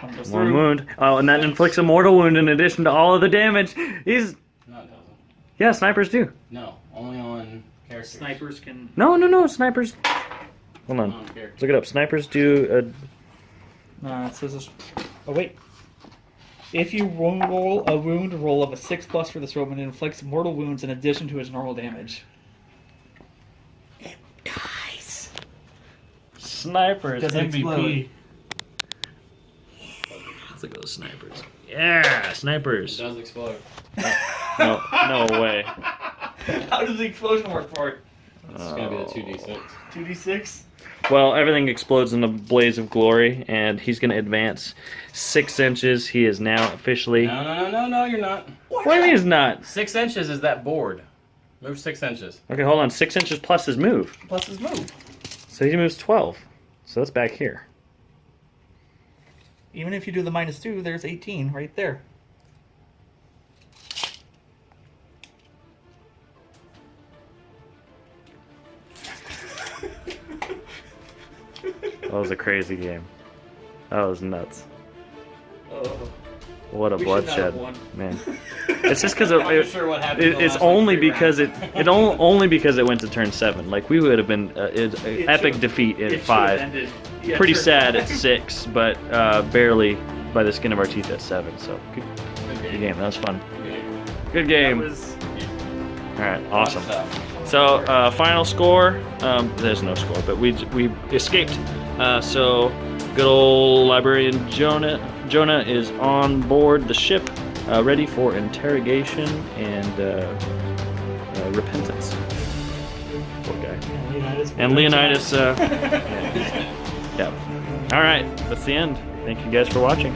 Speaker 2: One goes
Speaker 1: 1
Speaker 2: through.
Speaker 1: wound. Oh, and that inflicts a mortal wound in addition to all of the damage. He's...
Speaker 3: No, it doesn't.
Speaker 1: Yeah, snipers do.
Speaker 3: No, only on characters.
Speaker 2: Snipers can.
Speaker 1: No, snipers... Hold
Speaker 3: Only
Speaker 1: on.
Speaker 3: on characters.
Speaker 1: Look it up. Snipers do...
Speaker 2: No, it says this. Oh, wait. If you roll a wound roll of a 6+ for this roll, it inflicts mortal wounds in addition to its normal damage. It dies.
Speaker 1: Snipers.
Speaker 2: Doesn't explode.
Speaker 1: Let's look at those snipers. Yeah,
Speaker 3: It
Speaker 1: snipers.
Speaker 3: does explode.
Speaker 1: No way.
Speaker 2: How does the explosion work for it?
Speaker 3: It's gonna be the 2d6.
Speaker 2: 2d6?
Speaker 1: Well, everything explodes in a blaze of glory, and he's going to advance 6 inches. He is now officially...
Speaker 3: No, you're not.
Speaker 1: What do you mean he's not?
Speaker 3: 6 inches is that board. Move 6 inches.
Speaker 1: Okay, hold on. 6 inches plus his move.
Speaker 2: Plus his move.
Speaker 1: So he moves 12. So that's back here.
Speaker 2: Even if you do the -2, there's 18 right there.
Speaker 1: That was a crazy game. That was nuts.
Speaker 2: Oh.
Speaker 1: What a
Speaker 2: We should not have
Speaker 1: bloodshed,
Speaker 2: won.
Speaker 1: man. It's just because
Speaker 3: I'm not sure what happened. in the
Speaker 1: it's
Speaker 3: last,
Speaker 1: only
Speaker 3: 3
Speaker 1: because
Speaker 3: rounds.
Speaker 1: only because it went to turn 7. Like we would have been an epic
Speaker 2: should've-
Speaker 1: defeat
Speaker 2: It
Speaker 1: at
Speaker 2: should
Speaker 1: 5.
Speaker 2: have ended. Yeah,
Speaker 1: Pretty
Speaker 2: turn
Speaker 1: sad at
Speaker 2: 5.
Speaker 1: 6, but barely by the skin of our teeth at 7. So good
Speaker 3: Good
Speaker 1: game. That was fun. Good
Speaker 2: That
Speaker 1: game.
Speaker 2: was
Speaker 1: All right, awesome.
Speaker 3: Stuff.
Speaker 1: So final score. There's no score, but we escaped. So good old librarian Jonah is on board the ship, ready for interrogation and repentance. Poor guy. And Leonidas. Yeah. All right, that's the end. Thank you guys for watching.